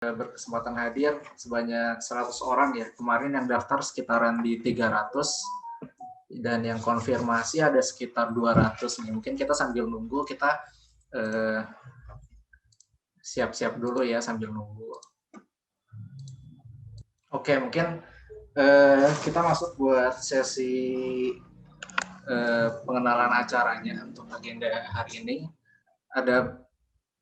berkesempatan hadir sebanyak 100 orang ya. Kemarin yang daftar sekitaran di 300 dan yang konfirmasi ada sekitar 200 nih. Mungkin kita sambil nunggu kita siap-siap dulu ya sambil nunggu. Oke, mungkin kita masuk buat sesi pengenalan acaranya untuk agenda hari ini. Ada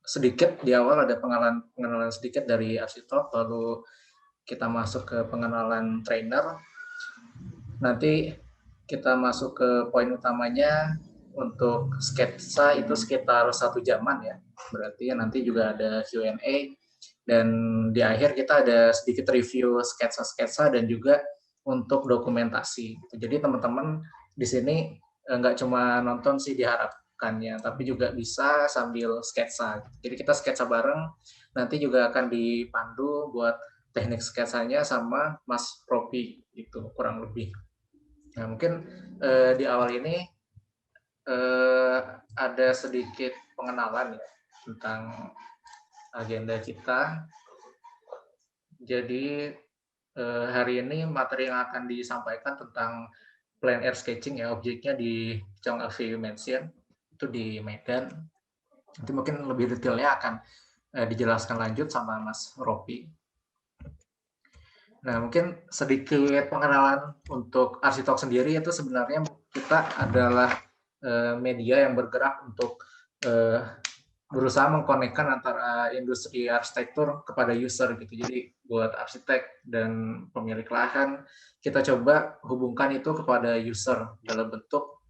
sedikit di awal ada pengenalan sedikit dari Arsitalk, lalu kita masuk ke pengenalan trainer. Nanti kita masuk ke poin utamanya. Untuk sketsa itu sekitar 1 jaman ya. Berarti nanti juga ada Q&A dan di akhir kita ada sedikit review sketsa-sketsa dan juga untuk dokumentasi. Jadi teman-teman di sini nggak cuma nonton sih diharapkannya, tapi juga bisa sambil sketsa. Jadi kita sketsa bareng, nanti juga akan dipandu buat teknik sketsanya sama Mas Ropi, itu kurang lebih. Nah, mungkin di awal ini ada sedikit pengenalan ya tentang agenda kita. Jadi hari ini materi yang akan disampaikan tentang plein air sketching ya, objeknya di Chongqing Mansion itu di Medan. Nanti mungkin lebih detailnya akan dijelaskan lanjut sama Mas Ropi. Nah, mungkin sedikit pengenalan untuk Arsitalk sendiri. Itu sebenarnya kita adalah media yang bergerak untuk berusaha mengkonekkan antara industri arsitektur kepada user gitu. Jadi buat arsitek dan pemilik lahan, kita coba hubungkan itu kepada user dalam bentuk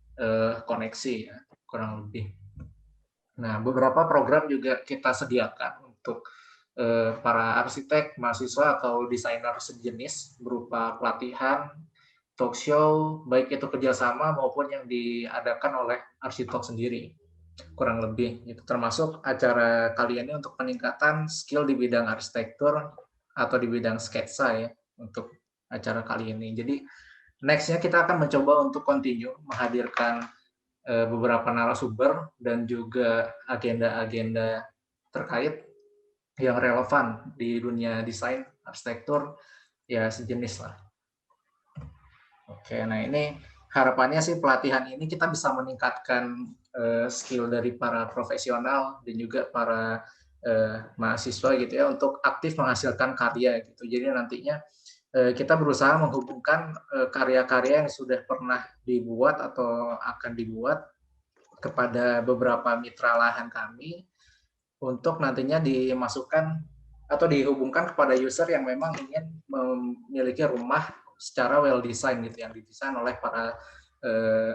koneksi ya, kurang lebih. Nah, beberapa program juga kita sediakan untuk para arsitek, mahasiswa atau desainer sejenis berupa pelatihan, talk show, baik itu kerjasama maupun yang diadakan oleh Arsitalk sendiri, kurang lebih. Itu termasuk acara kali ini untuk peningkatan skill di bidang arsitektur atau di bidang sketsa ya, untuk acara kali ini. Jadi next-nya kita akan mencoba untuk continue menghadirkan beberapa narasumber dan juga agenda-agenda terkait yang relevan di dunia desain arsitektur ya sejenis lah. Oke, nah ini harapannya sih pelatihan ini kita bisa meningkatkan skill dari para profesional dan juga para mahasiswa gitu ya untuk aktif menghasilkan karya gitu. Jadi nantinya kita berusaha menghubungkan karya-karya yang sudah pernah dibuat atau akan dibuat kepada beberapa mitra lahan kami untuk nantinya dimasukkan atau dihubungkan kepada user yang memang ingin memiliki rumah secara well design gitu, yang didesain oleh para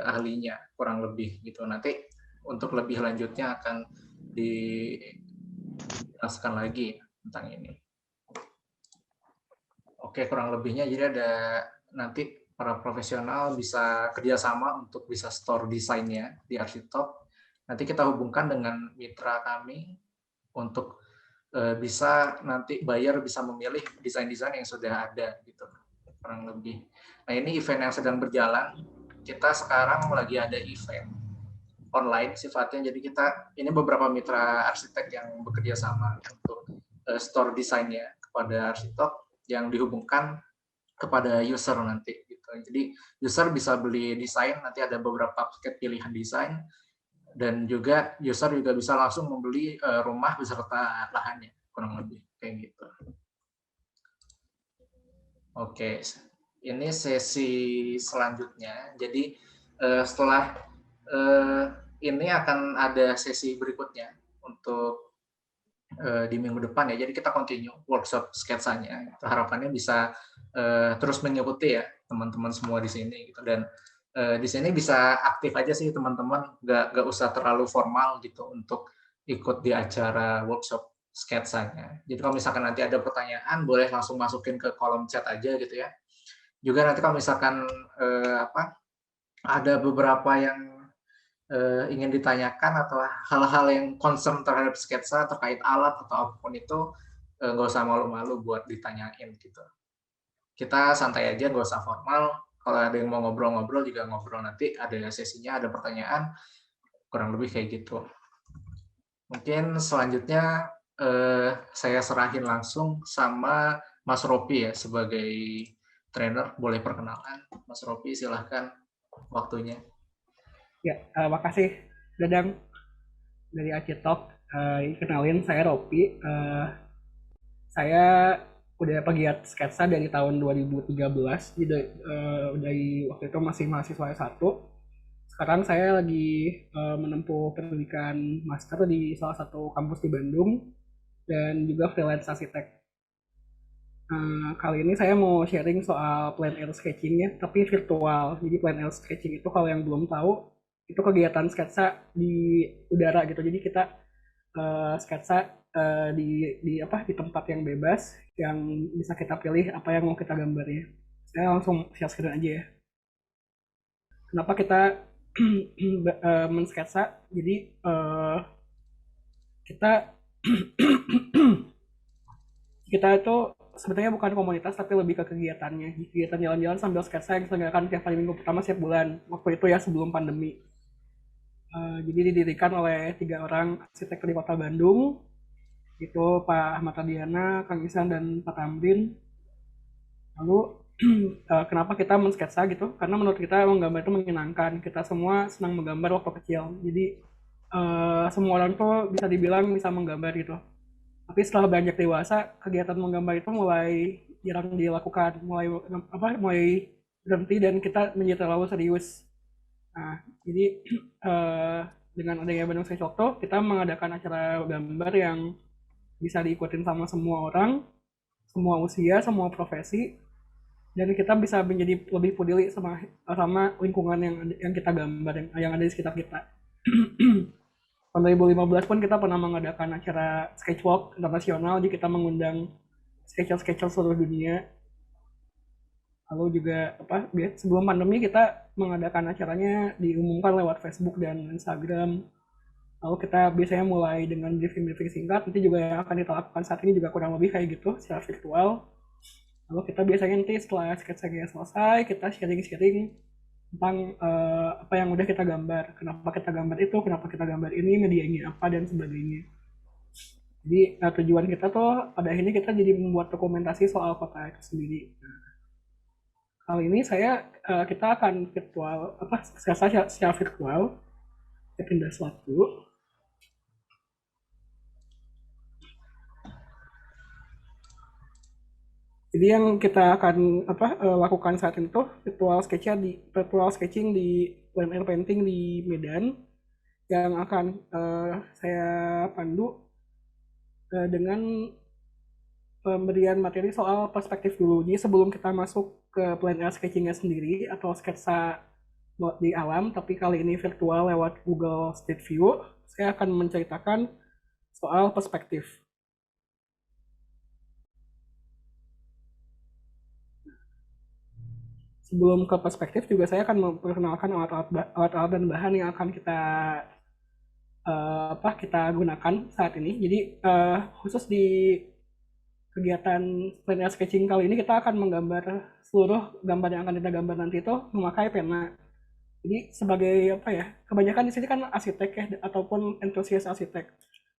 ahlinya kurang lebih gitu. Nanti untuk lebih lanjutnya akan dijelaskan lagi tentang ini. Oke, kurang lebihnya jadi ada nanti para profesional bisa kerjasama untuk bisa store desainnya di Arsitalk. Nanti kita hubungkan dengan mitra kami untuk bisa nanti buyer bisa memilih desain-desain yang sudah ada gitu, kurang lebih. Nah, ini event yang sedang berjalan. Kita sekarang lagi ada event online sifatnya, jadi kita ini beberapa mitra arsitek yang bekerja sama untuk store desainnya kepada Arsitalk yang dihubungkan kepada user nanti gitu. Jadi user bisa beli desain, nanti ada beberapa paket pilihan desain, dan juga user juga bisa langsung membeli rumah beserta lahannya, kurang lebih kayak gitu. Oke, ini sesi selanjutnya. Jadi setelah ini akan ada sesi berikutnya untuk di minggu depan ya. Jadi kita continue workshop sketsanya. Harapannya bisa terus mengikuti ya teman-teman semua di sini gitu. Dan di sini bisa aktif aja sih teman-teman, nggak usah terlalu formal gitu untuk ikut di acara workshop sketsanya. Jadi kalau misalkan nanti ada pertanyaan boleh langsung masukin ke kolom chat aja gitu ya. Juga nanti kalau misalkan ada beberapa yang ingin ditanyakan atau hal-hal yang concern terhadap sketsa terkait alat atau apapun itu, nggak usah malu-malu buat ditanyain gitu. Kita santai aja, nggak usah formal. Kalau ada yang mau ngobrol-ngobrol juga ngobrol, nanti ada sesinya, ada pertanyaan, kurang lebih kayak gitu. Mungkin selanjutnya saya serahin langsung sama Mas Ropi ya sebagai trainer. Boleh perkenalan, Mas Ropi, silahkan waktunya. Ya, makasih Dadang dari Acitok. Kenalin saya Ropi. Saya udah pegiat sketsa dari tahun 2013. Jadi dari waktu itu masih mahasiswa S1. Sekarang saya lagi menempuh pendidikan master di salah satu kampus di Bandung dan juga freelance arsitek. Kali ini saya mau sharing soal plein air sketching ya, tapi virtual. Jadi plein air sketching itu kalau yang belum tahu, itu kegiatan sketsa di udara gitu. Jadi kita sketsa di apa di tempat yang bebas yang bisa kita pilih apa yang mau kita gambar ya. Saya langsung share screen aja ya. Kenapa kita mensketsa? Jadi kita kita itu sebenarnya bukan komunitas tapi lebih ke kegiatannya. Kegiatan jalan-jalan sambil sketsa yang diselenggarakan tiap hari minggu pertama setiap bulan. Waktu itu ya sebelum pandemi. Jadi didirikan oleh 3 orang arsitek di kota Bandung, itu Pak Ahmad Radiana, Kang Isan, dan Pak Tamrin. Lalu kenapa kita mensketsa gitu? Karena menurut kita menggambar itu menyenangkan. Kita semua senang menggambar waktu kecil. Jadi semua orang tuh bisa dibilang bisa menggambar gitu. Tapi setelah banyak dewasa, kegiatan menggambar itu mulai jarang dilakukan, mulai berhenti dan kita menjadi terlalu serius. Nah, jadi eh, dengan adanya Bandung Sketch Okto, kita mengadakan acara gambar yang bisa diikutin sama semua orang, semua usia, semua profesi, dan kita bisa menjadi lebih peduli sama sama lingkungan yang kita gambar, yang ada di sekitar kita. Tahun 2015 pun kita pernah mengadakan acara sketchwalk internasional, jadi kita mengundang sketcher-sketcher seluruh dunia. Lalu juga apa sebelum pandemi kita mengadakan acaranya diumumkan lewat Facebook dan Instagram. Lalu kita biasanya mulai dengan briefing-briefing singkat, nanti juga yang akan kita lakukan saat ini juga kurang lebih kayak gitu secara virtual. Lalu kita biasanya nanti setelah sketsa-nya selesai, kita sharing-sharing tentang apa yang udah kita gambar, kenapa kita gambar itu, kenapa kita gambar ini, medianya apa, dan sebagainya. Jadi tujuan kita tuh pada akhirnya kita jadi membuat dokumentasi soal kota itu sendiri. Kali ini kita akan virtual apa secara virtual. Kita pindah slide dulu. Jadi yang kita akan lakukan saat ini tuh virtual sketching di plein air painting di Medan yang akan saya pandu dengan pemberian materi soal perspektif dulu. Jadi sebelum kita masuk ke plein air sketchingnya sendiri atau sketsa di alam, tapi kali ini virtual lewat Google Street View, saya akan menceritakan soal perspektif. Sebelum ke perspektif juga saya akan memperkenalkan alat-alat dan bahan yang akan kita gunakan saat ini. Jadi khusus di kegiatan plein air sketching kali ini kita akan menggambar seluruh gambar yang akan kita gambar nanti itu memakai pena. Jadi sebagai apa ya, kebanyakan di sini kan arsitek ya ataupun entusias arsitek.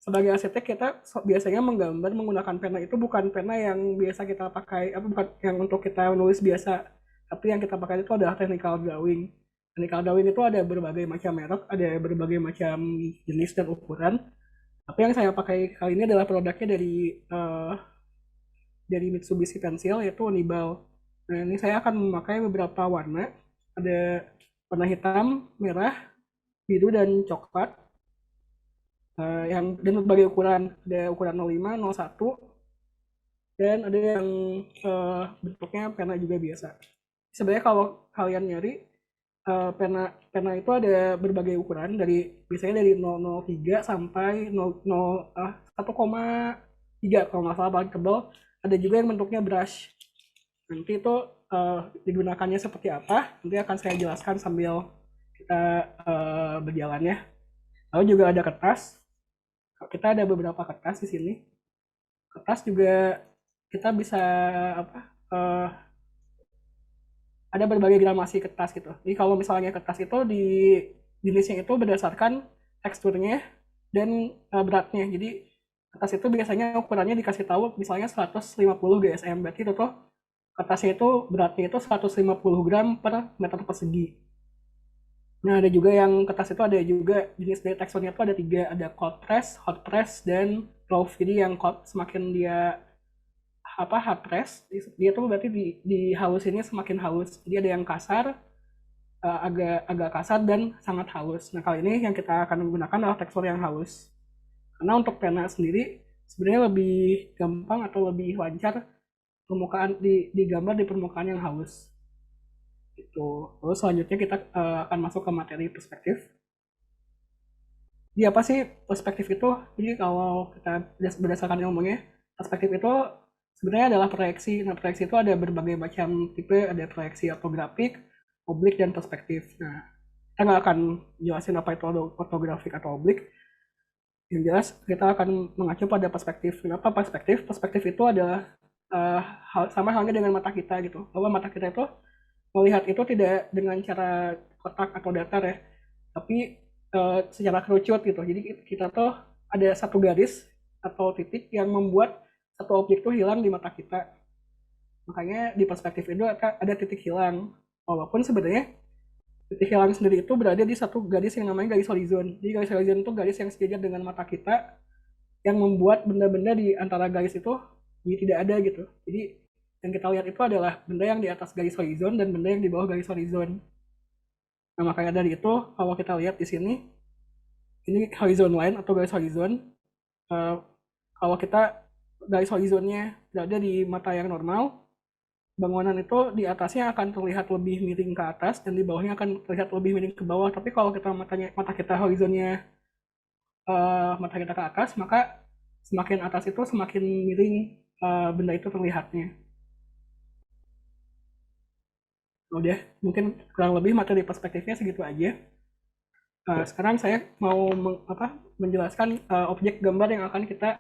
Sebagai arsitek kita biasanya menggambar menggunakan pena itu bukan pena yang biasa kita pakai, bukan yang untuk kita nulis biasa, tapi yang kita pakai itu adalah technical drawing. Technical drawing itu ada berbagai macam merek, ada berbagai macam jenis dan ukuran. Tapi yang saya pakai kali ini adalah produknya dari Mitsubishi Pencil yaitu Nibal. Nah, ini saya akan memakai beberapa warna. Ada warna hitam, merah, biru, dan coklat. Yang dan berbagai ukuran. Ada ukuran 05, 01, dan ada yang bentuknya pena juga biasa. Sebenarnya kalau kalian nyari pena pena itu ada berbagai ukuran biasanya dari 003 sampai 1,3 kalau nggak salah paling tebal. Ada juga yang bentuknya brush. Nanti itu digunakannya seperti apa? Nanti akan saya jelaskan sambil kita berjalan ya. Lalu juga ada kertas. Kita ada beberapa kertas di sini. Kertas juga kita bisa apa? Ada berbagai gramasi kertas gitu. Jadi kalau misalnya kertas itu di jenisnya itu berdasarkan teksturnya dan beratnya. Jadi Kertas itu biasanya ukurannya dikasih tahu misalnya 150 GSM, berarti itu tuh kertasnya itu beratnya itu 150 gram per meter persegi. Nah, ada juga yang kertas itu ada juga jenis dari teksturnya itu ada tiga, ada cold press, hot press, dan rough. Jadi yang cold semakin dia hard press, dia tuh berarti dihalusinnya semakin halus. Jadi ada yang kasar, agak agak kasar dan sangat halus. Nah, kali ini yang kita akan menggunakan adalah tekstur yang halus. Karena untuk pena sendiri sebenarnya lebih gampang atau lebih lancar permukaan digambar di permukaan yang halus. Itu. Lalu selanjutnya kita akan masuk ke materi perspektif. Di apa sih perspektif itu? Jadi kalau kita berdasarkan ilmunya, perspektif itu sebenarnya adalah proyeksi. Nah, proyeksi itu ada berbagai macam tipe, ada proyeksi ortografik, oblik, dan perspektif. Nah, kita nggak akan jelasin apa itu ortografik atau oblik. Yang jelas, kita akan mengacu pada perspektif. Kenapa perspektif? Perspektif itu adalah sama halnya dengan mata kita gitu. Bahwa mata kita itu melihat itu tidak dengan cara kotak atau datar ya, tapi secara kerucut gitu. Jadi kita tuh ada satu garis atau titik yang membuat satu objek tuh hilang di mata kita. Makanya di perspektif itu ada titik hilang. Walaupun sebenarnya titik hilang sendiri itu berada di satu garis yang namanya garis horizon. Jadi garis horizon itu garis yang sejajar dengan mata kita yang membuat benda-benda di antara garis itu jadi tidak ada gitu. Jadi yang kita lihat itu adalah benda yang di atas garis horizon dan benda yang di bawah garis horizon. Nah, makanya dari itu kalau kita lihat di sini, ini horizon line atau garis horizon. Uh, kalau kita garis horizonnya berada di mata yang normal, bangunan itu di atasnya akan terlihat lebih miring ke atas dan di bawahnya akan terlihat lebih miring ke bawah. Tapi kalau kita mata kita horizonnya mata kita ke atas, maka semakin atas itu semakin miring benda itu terlihatnya. Udah, mungkin kurang lebih materi perspektifnya segitu aja. Sekarang saya mau menjelaskan objek gambar yang akan kita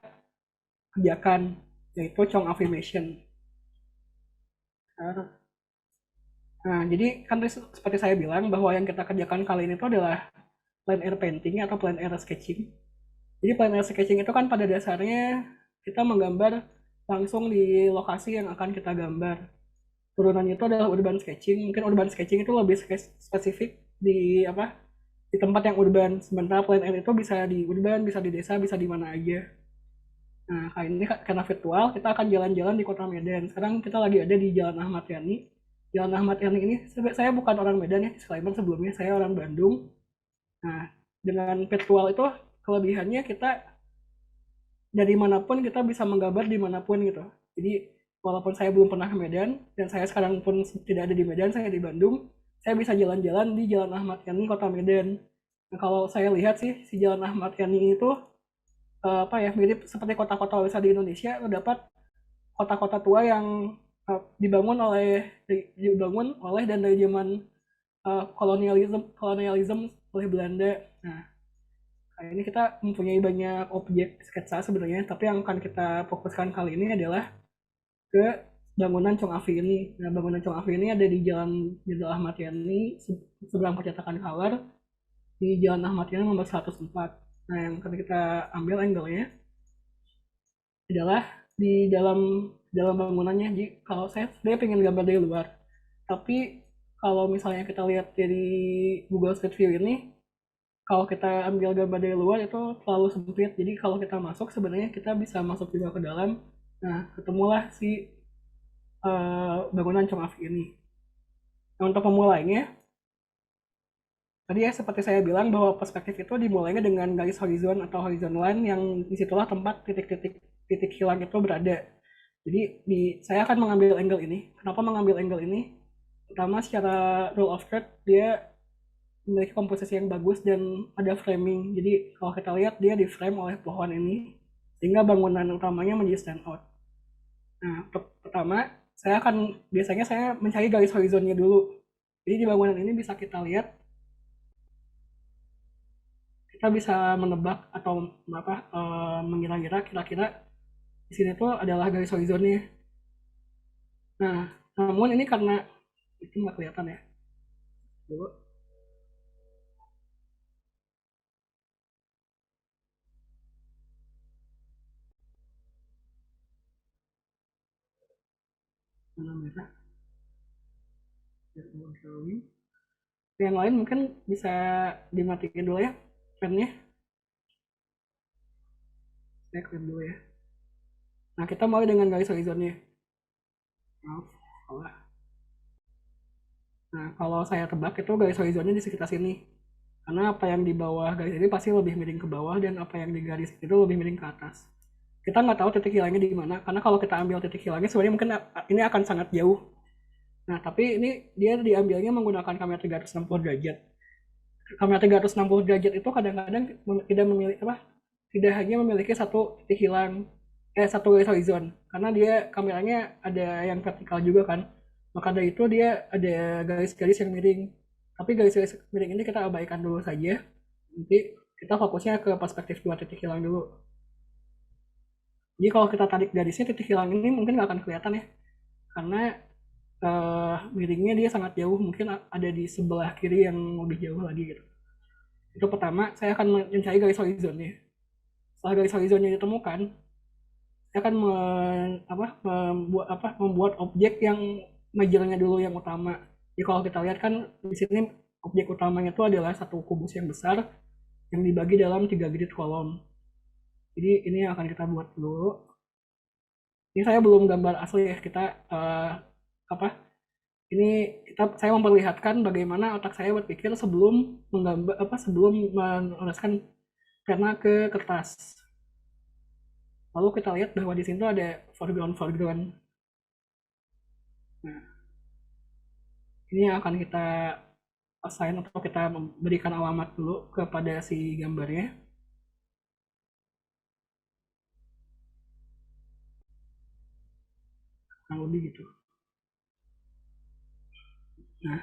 kerjakan, yaitu Chong Affirmation. Nah, jadi kan seperti saya bilang bahwa yang kita kerjakan kali ini itu adalah plein air painting atau plein air sketching. Jadi plein air sketching itu kan pada dasarnya kita menggambar langsung di lokasi yang akan kita gambar. Turunannya itu adalah urban sketching. Mungkin urban sketching itu lebih spesifik di di tempat yang urban. Sementara plein air itu bisa di urban, bisa di desa, bisa di mana aja. Nah, kali ini karena virtual, kita akan jalan-jalan di kota Medan. Sekarang kita lagi ada di Jalan Ahmad Yani. Jalan Ahmad Yani ini, saya bukan orang Medan ya, disclaimer sebelumnya, saya orang Bandung. Nah, dengan virtual itu kelebihannya kita dari manapun kita bisa menggambar dimanapun gitu. Jadi, walaupun saya belum pernah ke Medan, dan saya sekarang pun tidak ada di Medan, saya di Bandung, saya bisa jalan-jalan di Jalan Ahmad Yani, kota Medan. Nah, kalau saya lihat sih, si Jalan Ahmad Yani itu mirip seperti kota-kota besar di Indonesia. Terdapat kota-kota tua yang dibangun oleh dan dari zaman kolonialisme oleh Belanda. Nah, ini kita mempunyai banyak objek sketsa sebenarnya, tapi yang akan kita fokuskan kali ini adalah ke bangunan Chong Afi ini. Nah, bangunan Chong Afi ini ada di Jalan Jenderal Ahmad Yani, seberang percetakan Color, di Jalan Ahmad Yani nomor 104. Nah, yang akan kita ambil angle-nya adalah di dalam bangunannya. Jadi kalau saya pengen gambar dari luar, tapi kalau misalnya kita lihat dari Google Street View ini, kalau kita ambil gambar dari luar itu terlalu sempit. Jadi kalau kita masuk sebenarnya kita bisa masuk juga ke dalam. Nah, ketemulah si bangunan Chong Afi ini. Nah, untuk memulainya, tadi ya seperti saya bilang bahwa perspektif itu dimulainya dengan garis horizon atau horizon line yang disitulah tempat titik hilang itu berada. Jadi saya akan mengambil angle ini. Kenapa mengambil angle ini? Pertama, secara rule of third dia memiliki komposisi yang bagus dan ada framing. Jadi kalau kita lihat dia di frame oleh pohon ini sehingga bangunan utamanya menjadi stand out. Nah, pertama biasanya saya mencari garis horizonnya dulu. Jadi di bangunan ini bisa kita lihat, kita bisa menebak atau mengira-ngira kira-kira di sini tuh adalah garis horizonnya. Nah, namun ini karena itu nggak kelihatan ya. Dulu. Warna merah. Drawing. Yang lain mungkin bisa dimatiin dulu ya pennya. Saya clear dulu ya. Nah, kita mulai dengan garis horizonnya. Maaf, salah. Nah, kalau saya tebak itu garis horizonnya di sekitar sini. Karena apa yang di bawah garis ini pasti lebih miring ke bawah, dan apa yang di garis itu lebih miring ke atas. Kita nggak tahu titik hilangnya di mana, karena kalau kita ambil titik hilangnya sebenarnya mungkin ini akan sangat jauh. Nah, tapi ini dia diambilnya menggunakan kamera 360 derajat. Kamera 360 derajat itu kadang-kadang tidak memiliki apa? Tidak hanya memiliki satu titik hilang, satu garis horizon, karena dia kameranya ada yang vertikal juga kan. Maka dari itu dia ada garis-garis yang miring. Tapi garis-garis miring ini kita abaikan dulu saja. Nanti kita fokusnya ke perspektif dua titik hilang dulu. Jadi kalau kita tarik garisnya, titik hilang ini mungkin nggak akan kelihatan ya, karena miringnya dia sangat jauh, mungkin ada di sebelah kiri yang lebih jauh lagi gitu. Itu pertama, saya akan mencari garis horizonnya. Setelah garis horizonnya ditemukan, saya akan membuat objek yang majornya dulu, yang utama. Jadi kalau kita lihat kan di sini objek utamanya itu adalah satu kubus yang besar yang dibagi dalam 3 grid kolom. Jadi ini yang akan kita buat dulu. Ini saya belum gambar asli ya, kita apa? Ini saya memperlihatkan bagaimana otak saya berpikir sebelum menggambar sebelum menuliskan karena ke kertas. Lalu kita lihat bahwa di sini tuh ada foreground. Nah, ini yang akan kita assign atau kita memberikan alamat dulu kepada si gambarnya. Kurang lebih gitu. Nah,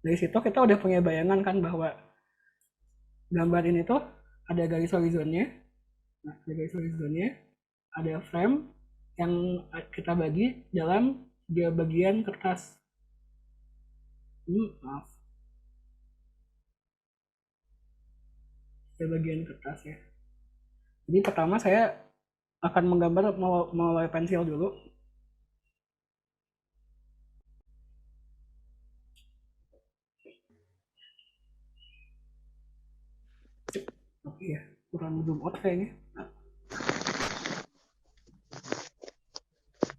dari situ kita udah punya bayangan kan bahwa gambar ini tuh ada garis horizonnya. Nah, ada garis horizonnya, ada frame yang kita bagi dalam 3 bagian kertas. Maaf. 3 bagian kertas ya. Jadi pertama saya akan menggambar melalui pensil dulu. Oke ya, kurang zoom out kayaknya.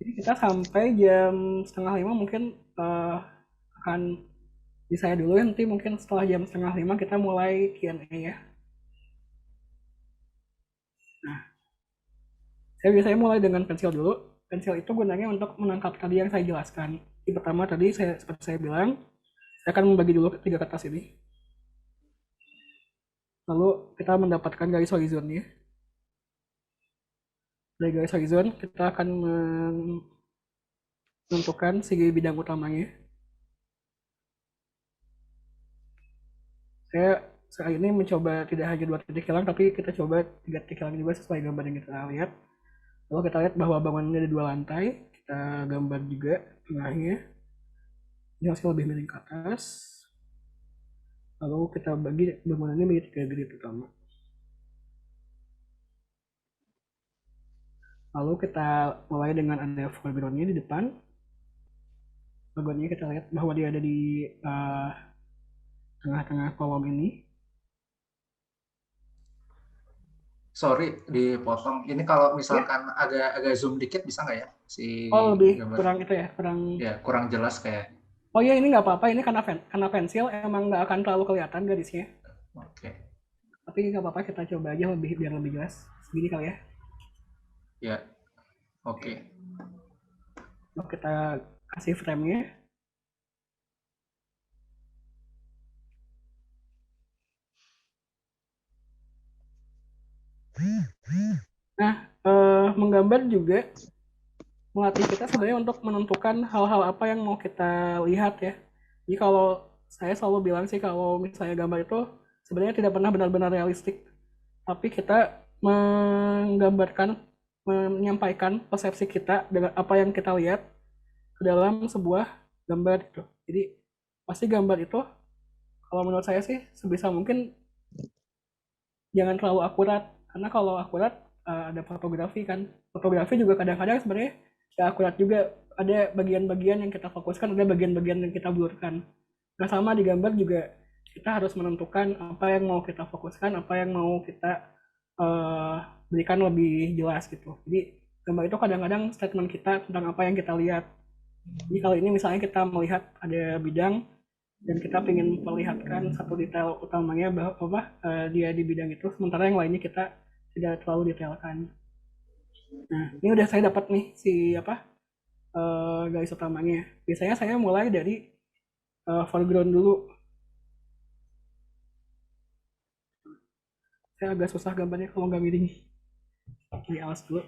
Jadi kita sampai jam 4:30 mungkin akan di saya dulu ya, nanti mungkin setelah jam 4:30 kita mulai Q&A ya. Nah, saya biasanya mulai dengan pensil dulu. Pensil itu gunanya untuk menangkap tadi yang saya jelaskan. Di pertama tadi seperti saya bilang, saya akan membagi dulu 3 kertas ini. Lalu kita mendapatkan garis horizonnya. Dari garis horizon kita akan menentukan segi bidang utamanya. Saya saat ini mencoba tidak hanya 2 titik hilang, tapi kita coba 3 titik hilang juga sesuai gambar yang kita lihat. Lalu kita lihat bahwa bangunannya ada 2 lantai, kita gambar juga tengahnya. Ini masih lebih miring ke atas. Lalu kita bagi bangunannya menjadi 3 grid utama. Lalu kita mulai dengan ada foregroundnya di depan. Foregroundnya kita lihat bahwa dia ada di tengah-tengah kolom ini. Sorry dipotong. Ini kalau misalkan Ya. agak zoom dikit bisa nggak ya si Lebih gambar? kurang itu ya, kurang. Ya kurang jelas kayak. Oh iya, ini nggak apa-apa, ini karena pensil emang nggak akan terlalu kelihatan garisnya. Oke. Tapi nggak apa-apa, kita coba aja biar lebih jelas. Segini kali ya. Ya. Oke. Lalu kita kasih frame-nya. Nah, menggambar juga melatih kita sebenarnya untuk menentukan hal-hal apa yang mau kita lihat ya. Jadi kalau saya selalu bilang sih, kalau misalnya gambar itu sebenarnya tidak pernah benar-benar realistik, tapi kita menggambarkan, menyampaikan persepsi kita dengan apa yang kita lihat ke dalam sebuah gambar itu. Jadi pasti gambar itu, kalau menurut saya sih sebisa mungkin jangan terlalu akurat, karena kalau akurat ada fotografi kan. Fotografi juga kadang-kadang sebenarnya ya akurat juga, ada bagian-bagian yang kita fokuskan, ada bagian-bagian yang kita blurkan. Nah sama di gambar juga kita harus menentukan apa yang mau kita fokuskan, apa yang mau kita uh, berikan lebih jelas gitu. Jadi gambar itu kadang-kadang statement kita tentang apa yang kita lihat. Jadi kalau ini misalnya kita melihat ada bidang dan kita ingin memperlihatkan satu detail utamanya bahwa dia di bidang itu, sementara yang lainnya kita tidak terlalu detailkan. Nah ini udah saya dapat nih si garis utamanya. Biasanya saya mulai dari foreground dulu. Saya agak susah gambarnya kalau nggak miring. Jadi awas dulu.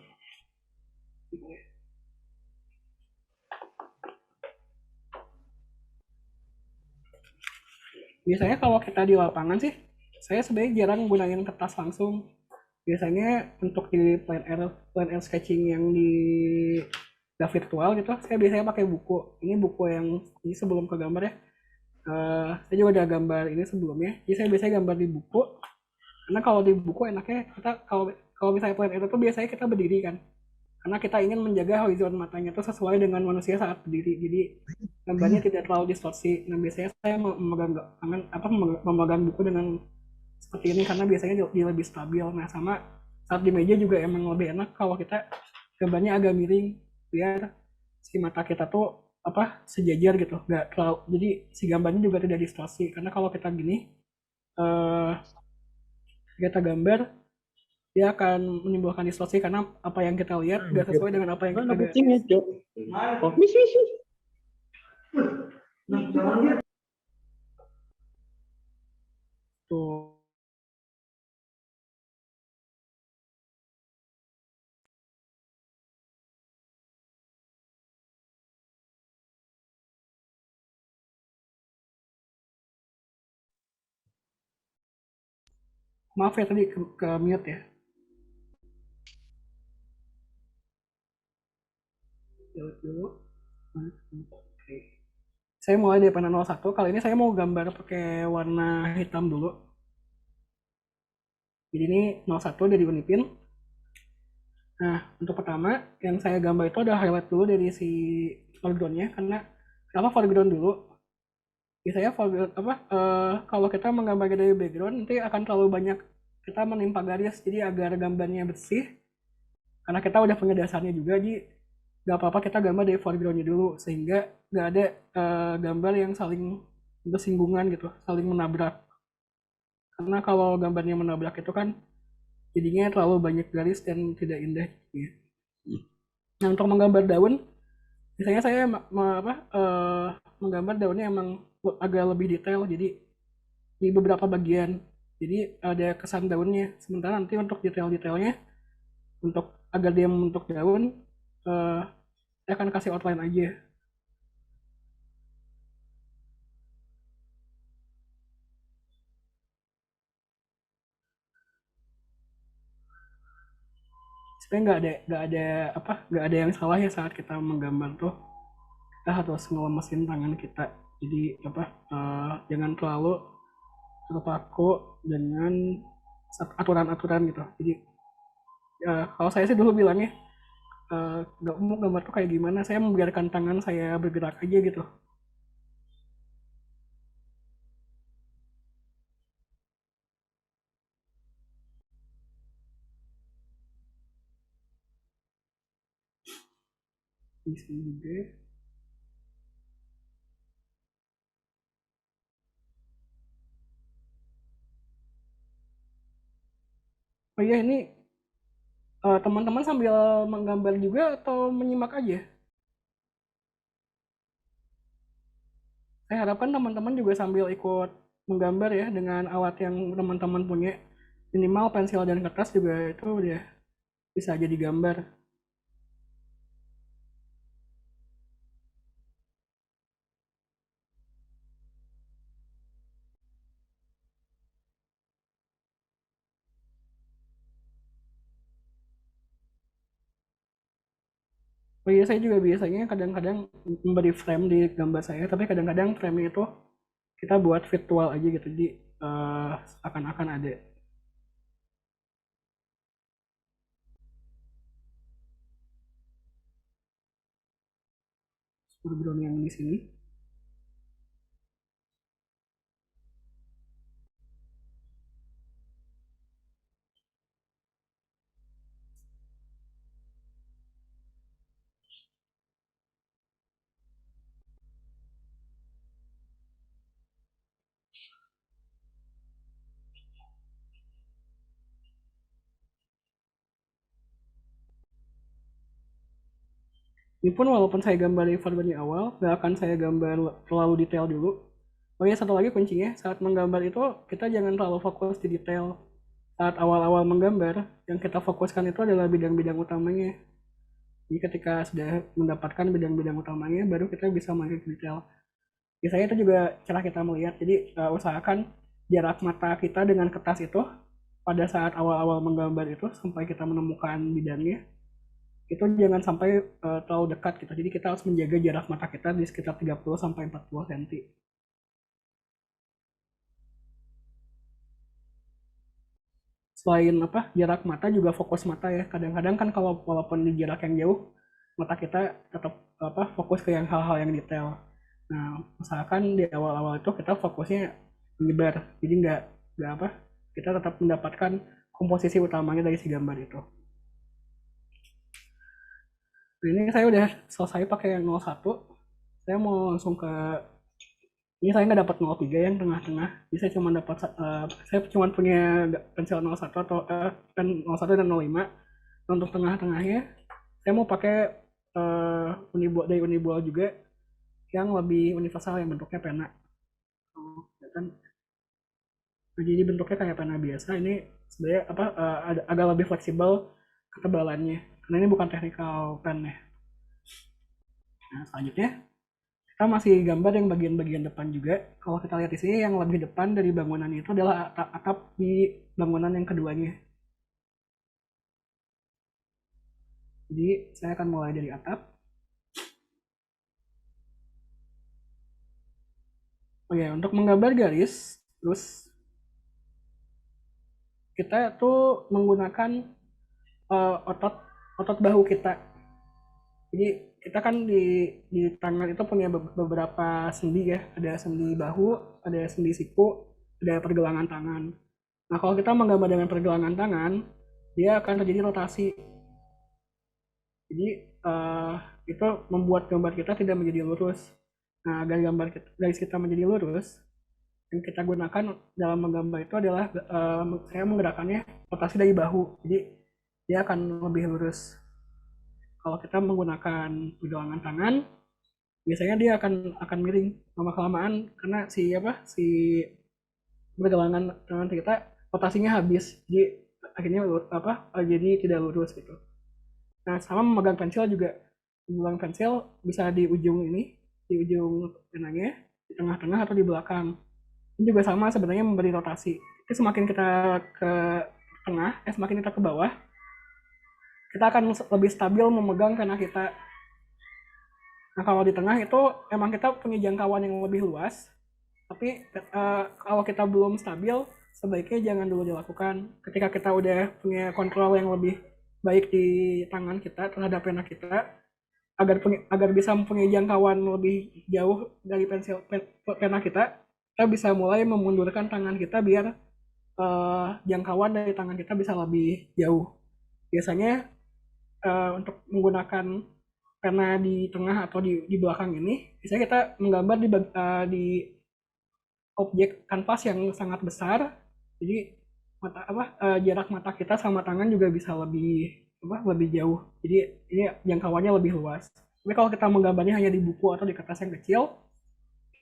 Biasanya kalau kita di lapangan sih, saya sebenarnya jarang gunain kertas langsung. Biasanya untuk di plein air sketching yang di virtual gitu, saya biasanya pakai buku. Ini buku yang ini sebelum ke gambar ya. Saya juga ada gambar ini sebelumnya. Jadi saya biasanya gambar di buku. Karena kalau di buku enaknya kita kalau misalnya plein air itu biasanya kita berdiri kan. Karena kita ingin menjaga horizon matanya itu sesuai dengan manusia saat berdiri. Jadi gambarnya tidak terlalu distorsi. Nah biasanya saya memegang buku dengan seperti ini karena biasanya dia lebih stabil. Nah sama saat di meja juga emang lebih enak kalau kita gambarnya agak miring biar si mata kita tuh sejajar gitu, nggak terlalu, jadi si gambarnya juga tidak distorsi. Karena kalau kita gini kita gambar dia akan menimbulkan distorsi karena apa yang kita lihat nggak sesuai dengan apa yang kita lihat. Tuh. Maaf ya tadi ke mute ya. Dulu. Oke. Saya mulai dari panel 01. Kali ini saya mau gambar pakai warna hitam dulu. Jadi ini 01 dari Unipin. Nah, untuk pertama yang saya gambar itu ada highlight dulu dari si foreground-nya. Karena kenapa foreground dulu? Biasanya foreground kalau kita menggambar dari background nanti akan terlalu banyak kita menimpa garis. Jadi agar gambarnya bersih. Karena kita udah punya dasarnya juga, jadi nggak apa-apa kita gambar dari foreground-nya dulu sehingga nggak ada gambar yang saling bersinggungan gitu, saling menabrak. Karena kalau gambarnya menabrak itu kan jadinya terlalu banyak garis dan tidak indah. Ya. Nah untuk menggambar daun, biasanya saya menggambar daunnya emang agak lebih detail, jadi di beberapa bagian. Jadi ada kesan daunnya. Sementara nanti untuk detail-detailnya, untuk agar dia membentuk daun, saya akan kasih outline aja. Sebenarnya nggak ada yang salah ya saat kita menggambar tuh. Kita harus ngelemesin tangan kita. Jadi jangan terlalu terpaku dengan aturan-aturan gitu. Jadi kalau saya sih dulu bilangnya nggak mau gambar tuh kayak gimana, saya membiarkan tangan saya bergerak aja gitu. Di sini juga. Oh iya ini teman-teman sambil menggambar juga atau menyimak aja? Saya harapkan teman-teman juga sambil ikut menggambar ya dengan alat yang teman-teman punya. Minimal pensil dan kertas juga itu udah bisa jadi gambar. Oh iya, saya juga biasanya kadang-kadang memberi frame di gambar saya, tapi kadang-kadang frame itu kita buat virtual aja gitu, jadi akan ada. background yang di sini. Ini pun walaupun saya gambar di Fiverr di awal, nggak akan saya gambar terlalu detail dulu. Oh ya, satu lagi kuncinya, saat menggambar itu kita jangan terlalu fokus di detail. Saat awal-awal menggambar, yang kita fokuskan itu adalah bidang-bidang utamanya. Jadi ketika sudah mendapatkan bidang-bidang utamanya, baru kita bisa masuk ke detail. Biasanya itu juga cara kita melihat. Jadi usahakan jarak mata kita dengan kertas itu pada saat awal-awal menggambar itu sampai kita menemukan bidangnya itu jangan sampai terlalu dekat gitu. Jadi kita harus menjaga jarak mata kita di sekitar 30 sampai 40 cm. Selain apa jarak mata juga fokus mata ya. Kadang-kadang kan kalau walaupun di jarak yang jauh mata kita tetap apa fokus ke yang hal-hal yang detail. Nah, usahakan di awal-awal itu kita fokusnya menyebar. Jadi nggak apa kita tetap mendapatkan komposisi utamanya dari si gambar itu. Nah, ini saya udah selesai pakai yang 01. Saya mau langsung ke ini saya nggak dapat 03 yang tengah-tengah. Jadi saya cuma dapat saya cuma punya pensil 01 atau kan 01 dan 05. Untuk tengah-tengahnya saya mau pakai Uniball dari Uniball juga yang lebih universal yang bentuknya pena. Ya kan? Nah, jadi bentuknya kayak pena biasa. Ini sebenarnya apa agak lebih fleksibel ketebalannya. Karena ini bukan technical pen ya. Nah, selanjutnya kita masih gambar yang bagian-bagian depan juga. Kalau kita lihat di sini yang lebih depan dari bangunan itu adalah atap di bangunan yang keduanya. Jadi saya akan mulai dari atap. Oke, untuk menggambar garis, terus kita tuh menggunakan otot otot bahu kita. Jadi kita kan di tangan itu punya beberapa sendi ya. Ada sendi bahu, ada sendi siku, ada pergelangan tangan. Nah, kalau kita menggambar dengan pergelangan tangan, dia akan terjadi rotasi. Jadi uh, itu membuat gambar kita tidak menjadi lurus. Nah, agar gambar kita, garis kita menjadi lurus, yang kita gunakan dalam menggambar itu adalah saya menggerakkannya rotasi dari bahu. Jadi dia akan lebih lurus. Kalau kita menggunakan pergelangan tangan, biasanya dia akan miring lama kelamaan karena si pergelangan tangan kita rotasinya habis. Jadi akhirnya jadi tidak lurus gitu. Nah, sama memegang pensil juga. Memegang pensil bisa di ujung ini, di ujung penanya, di tengah-tengah atau di belakang. Ini juga sama sebenarnya memberi rotasi. Jadi semakin kita ke tengah, semakin kita ke bawah, kita akan lebih stabil memegang pena kita. Nah, kalau di tengah itu emang kita punya jangkauan yang lebih luas, tapi kalau kita belum stabil, sebaiknya jangan dulu dilakukan. Ketika kita udah punya kontrol yang lebih baik di tangan kita terhadap pena kita, agar bisa mempunyai jangkauan lebih jauh dari pena kita, kita bisa mulai memundurkan tangan kita biar jangkauan dari tangan kita bisa lebih jauh. Biasanya untuk menggunakan pena di tengah atau di belakang ini, biasanya kita menggambar di objek kanvas yang sangat besar, jadi jarak mata kita sama tangan juga bisa lebih jauh. Jadi ini jangkauannya lebih luas. Tapi kalau kita menggambarnya hanya di buku atau di kertas yang kecil,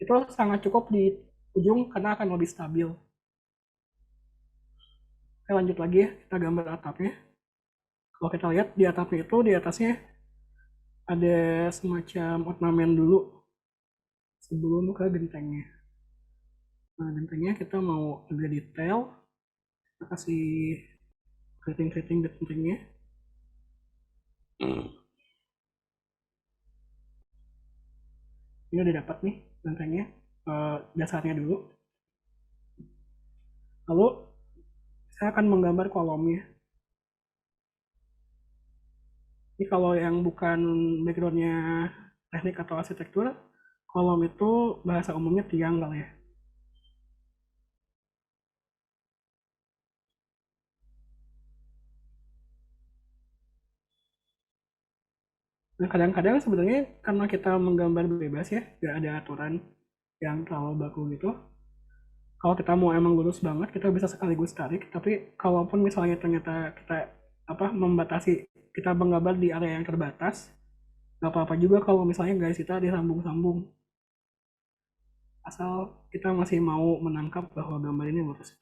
itu sangat cukup di ujung karena akan lebih stabil. Oke, lanjut lagi ya, kita gambar atapnya. Kalau kita lihat di atapnya itu, di atasnya ada semacam ornamen dulu sebelum ke gentengnya. Nah, gentengnya kita mau agak detail, kita kasih keriting-keriting gentengnya. Ini udah dapat nih gentengnya, dasarnya dulu. Lalu saya akan menggambar kolomnya. Ini kalau yang bukan backgroundnya teknik atau arsitektur, kolom itu bahasa umumnya tiang kali ya. Nah, kadang-kadang sebenarnya karena kita menggambar bebas ya, nggak ada aturan yang terlalu baku gitu. Kalau kita mau emang lurus banget, kita bisa sekaligus tarik. Tapi kalaupun misalnya ternyata kita membatasi, kita menggambar di area yang terbatas, nggak apa-apa juga kalau misalnya guys kita disambung-sambung. Asal kita masih mau menangkap bahwa gambar ini lurus.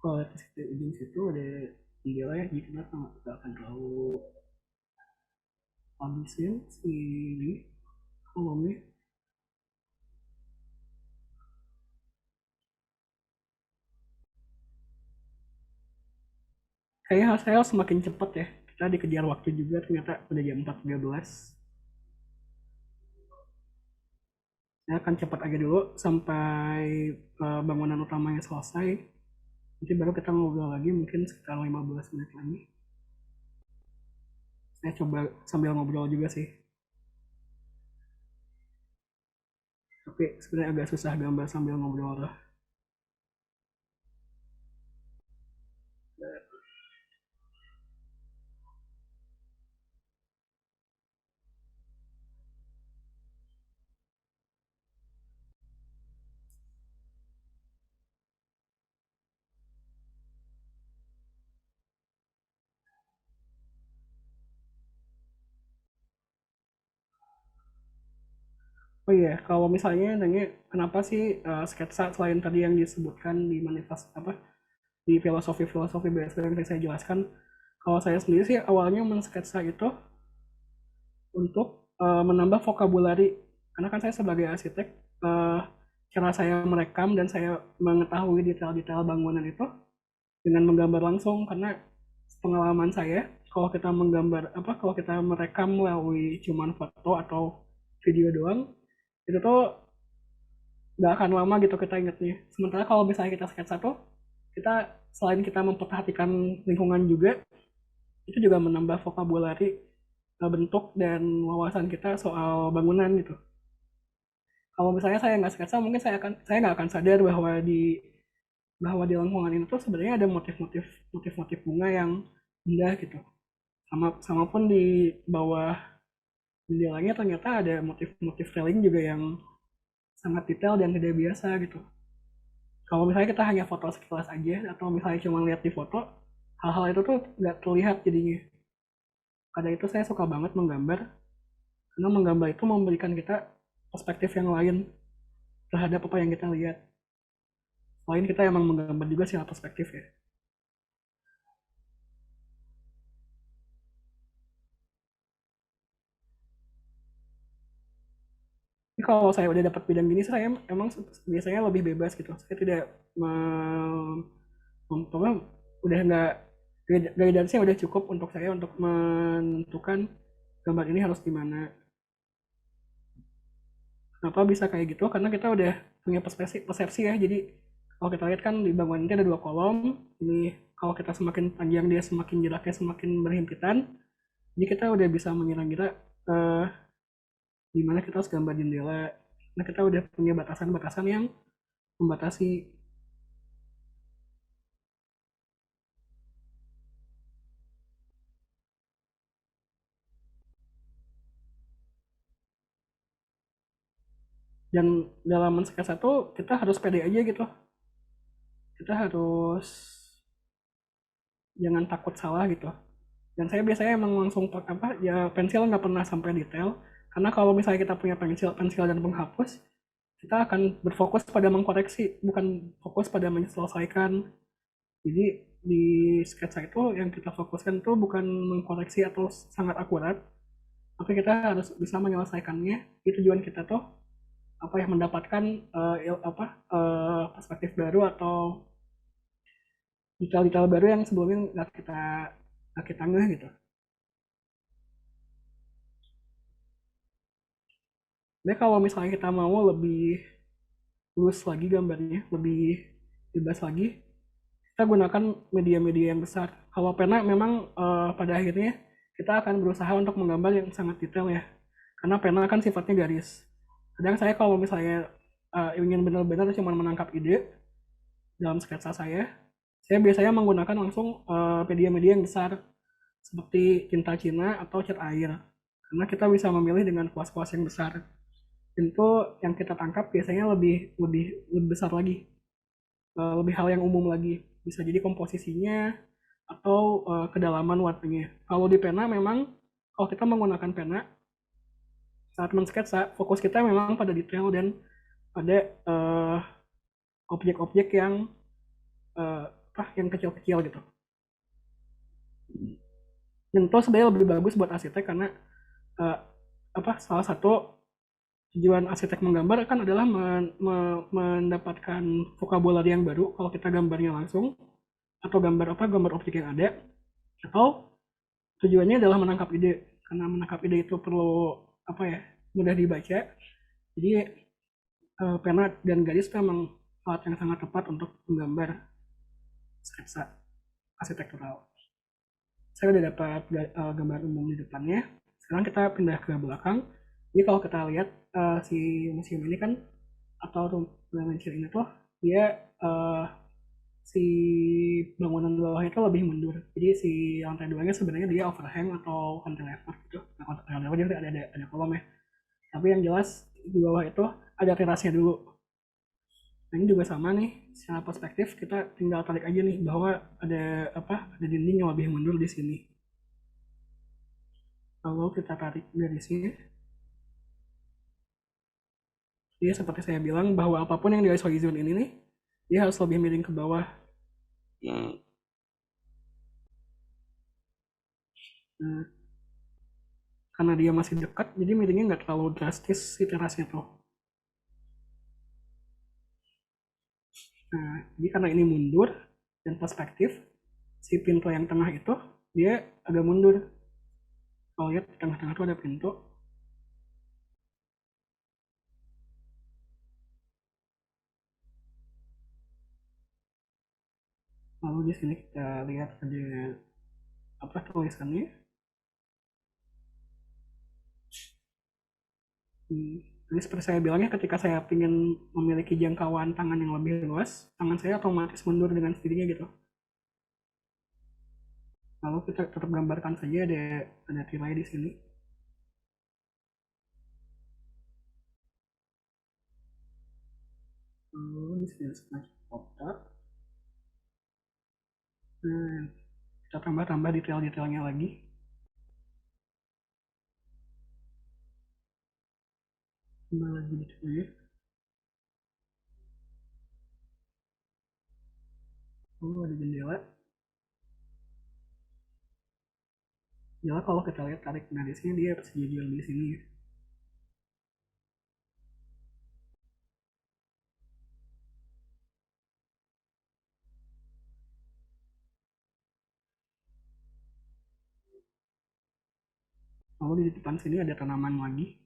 Kalau di ujung situ ada jendela ya, jadi kita nggak akan terlalu habisin si ini kolomnya. Kayaknya saya semakin cepat ya. Kita dikejar waktu juga, ternyata udah jam 4.13. Saya akan cepat aja dulu sampai bangunan utamanya selesai. Nanti baru kita ngobrol lagi mungkin sekitar 15 menit lagi. Saya coba sambil ngobrol juga sih. Tapi sebenarnya agak susah gambar sambil ngobrol lah. Oh iya, kalau misalnya nanya kenapa sih sketsa selain tadi yang disebutkan di manifest di filosofi-filosofi BSD yang tadi saya jelaskan, kalau saya sendiri sih awalnya mensketsa itu untuk menambah vokabulari. Karena kan saya sebagai arsitek, cara saya merekam dan saya mengetahui detail-detail bangunan itu dengan menggambar langsung. Karena pengalaman saya, kalau kita merekam melalui cuman foto atau video doang, itu tuh nggak akan lama gitu kita ingetnya. Sementara kalau misalnya kita sketsa tuh, kita selain kita memperhatikan lingkungan juga, itu juga menambah vokabulari bentuk dan wawasan kita soal bangunan gitu. Kalau misalnya saya nggak sketsa, mungkin saya nggak akan sadar bahwa di lingkungan ini tuh sebenarnya ada motif-motif bunga yang indah gitu. Sama pun di bawah jendelanya ternyata ada motif-motif railing juga yang sangat detail dan tidak biasa gitu. Kalau misalnya kita hanya foto sekilas aja atau misalnya cuma lihat di foto, hal-hal itu tuh nggak terlihat jadinya. Karena itu saya suka banget menggambar, karena menggambar itu memberikan kita perspektif yang lain terhadap apa yang kita lihat. Selain kita emang menggambar juga secara perspektif ya. Tapi kalau saya udah dapat bidang gini, saya emang biasanya lebih bebas gitu. Saya tidak udah nggak guidance-nya udah cukup untuk saya untuk menentukan gambar ini harus gimana. Kenapa bisa kayak gitu? Karena kita udah punya persepsi ya. Jadi kalau kita lihat kan di bangunan ini ada dua kolom. Ini kalau kita semakin panjang dia semakin jaraknya semakin berhimpitan. Jadi kita udah bisa mengira-ngira eh, di mana kita harus gambar jendela. Nah kita udah punya batasan-batasan yang membatasi. Dan dalam sketsa satu kita harus pede aja gitu. Kita harus jangan takut salah gitu. Dan saya biasanya emang langsung ya pensil nggak pernah sampai detail. Karena kalau misalnya kita punya pensil dan penghapus, kita akan berfokus pada mengkoreksi, bukan fokus pada menyelesaikan. Jadi di sketsa itu yang kita fokuskan itu bukan mengkoreksi atau sangat akurat, tapi kita harus bisa menyelesaikannya. Itu tujuan kita tuh mendapatkan perspektif baru atau detail-detail baru yang sebelumnya nggak kita ngeh gitu. Jadi kalau misalnya kita mau lebih luas lagi gambarnya, lebih bebas lagi, kita gunakan media-media yang besar. Kalau pena memang pada akhirnya kita akan berusaha untuk menggambar yang sangat detail ya. Karena pena kan sifatnya garis. Kadang saya kalau misalnya ingin benar-benar cuma menangkap ide dalam sketsa saya biasanya menggunakan langsung media-media yang besar seperti tinta Cina atau cat air. Karena kita bisa memilih dengan kuas-kuas yang besar. Dan itu yang kita tangkap biasanya lebih lebih lebih besar lagi, lebih hal yang umum lagi. Bisa jadi komposisinya atau kedalaman warnanya. Kalau di pena memang kalau kita menggunakan pena saat mensketsa, fokus kita memang pada detail dan pada objek-objek yang yang kecil-kecil gitu. Dan itu sebenarnya lebih bagus buat arsitek karena uh, salah satu tujuan arsitek menggambar kan adalah mendapatkan vocabulary yang baru kalau kita gambarnya langsung atau gambar objek yang ada, atau tujuannya adalah menangkap ide karena menangkap ide itu perlu mudah dibaca. Jadi pena dan garis itu memang alat yang sangat tepat untuk menggambar sketsa arsitektural. Saya udah dapat gambar umum di depannya. Sekarang kita pindah ke belakang. Jadi kalau kita lihat si museum ini kan atau rumah ini tuh dia si bangunan bawahnya itu lebih mundur. Jadi si lantai duanya sebenarnya dia overhang atau cantilever gitu. Nah, cantilever dia ada kolom ya. Tapi yang jelas di bawah itu ada terasnya dulu. Nah, ini juga sama nih, secara perspektif kita tinggal tarik aja nih bahwa ada dinding yang lebih mundur di sini. Kalau kita tarik dari sini, dia seperti saya bilang bahwa apapun yang di horizon ini nih, dia harus lebih miring ke bawah. Nah, karena dia masih dekat, jadi miringnya nggak terlalu drastis si terasnya tuh. Nah, jadi karena ini mundur dan perspektif, si pintu yang tengah itu dia agak mundur. Kalau lihat di tengah-tengah tuh ada pintu. Lalu di sini kita lihat ada tulisannya. Jadi seperti saya bilangnya, ketika saya ingin memiliki jangkauan tangan yang lebih luas, tangan saya otomatis mundur dengan sendirinya gitu. Lalu kita tetap gambarkan saja ada tirai di sini. Lalu di sini ada semacam kotak. Nah, kita tambah detail-detailnya lagi. Tambah lagi detailnya. Lalu ada jendela. Jendela kalau kita lihat tarik dari sini dia persegi di sini. Lalu di depan sini ada tanaman lagi.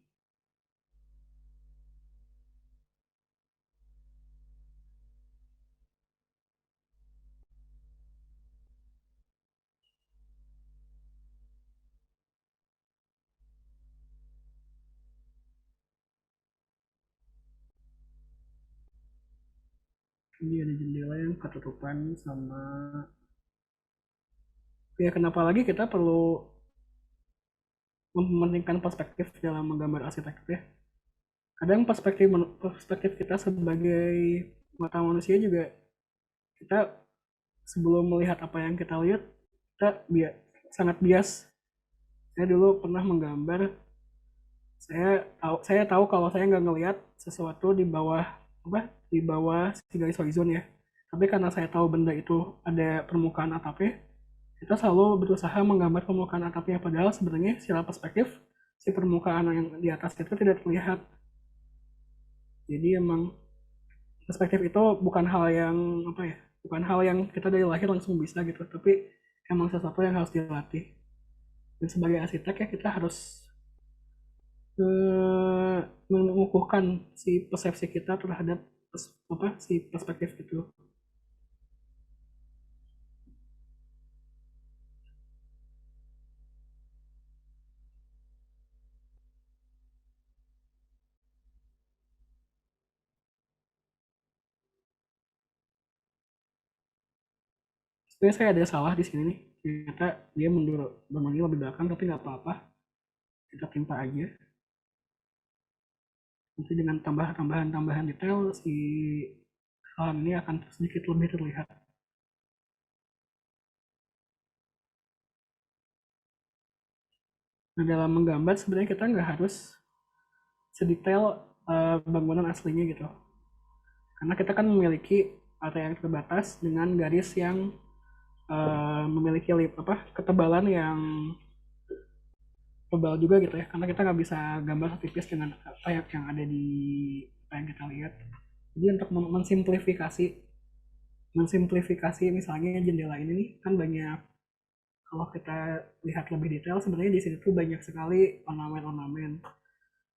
Ini ada jendela yang ketutupan sama, ya kenapa lagi kita perlu mementingkan perspektif dalam menggambar arsitektur ya. Kadang perspektif kita sebagai mata manusia juga, kita sebelum melihat apa yang kita lihat, kita sangat bias. Saya dulu pernah menggambar, saya tahu kalau saya nggak ngelihat sesuatu di bawah si garis horizon ya. Tapi karena saya tahu benda itu ada permukaan atapnya, kita selalu berusaha menggambar permukaan atapnya, padahal sebenarnya secara perspektif si permukaan yang di atas itu tidak terlihat. Jadi emang perspektif itu bukan hal yang bukan hal yang kita dari lahir langsung bisa gitu, tapi emang sesuatu yang harus dilatih. Dan sebagai arsitek ya kita harus mengukuhkan si persepsi kita terhadap si perspektif itu. Sebenarnya saya ada salah di sini nih. Ternyata dia mundur bermain lebih belakang, tapi nggak apa-apa. Kita timpa aja. Nanti dengan tambahan detail, si kesalahan ini akan sedikit lebih terlihat. Nah, dalam menggambar sebenarnya kita nggak harus sedetail bangunan aslinya gitu. Karena kita kan memiliki area yang terbatas dengan garis yang memiliki ketebalan yang tebal juga gitu ya, karena kita nggak bisa gambar setipis dengan apa yang ada di apa yang kita lihat. Jadi untuk mensimplifikasi misalnya jendela ini nih, kan banyak, kalau kita lihat lebih detail sebenarnya di sini tuh banyak sekali ornamen-ornamen.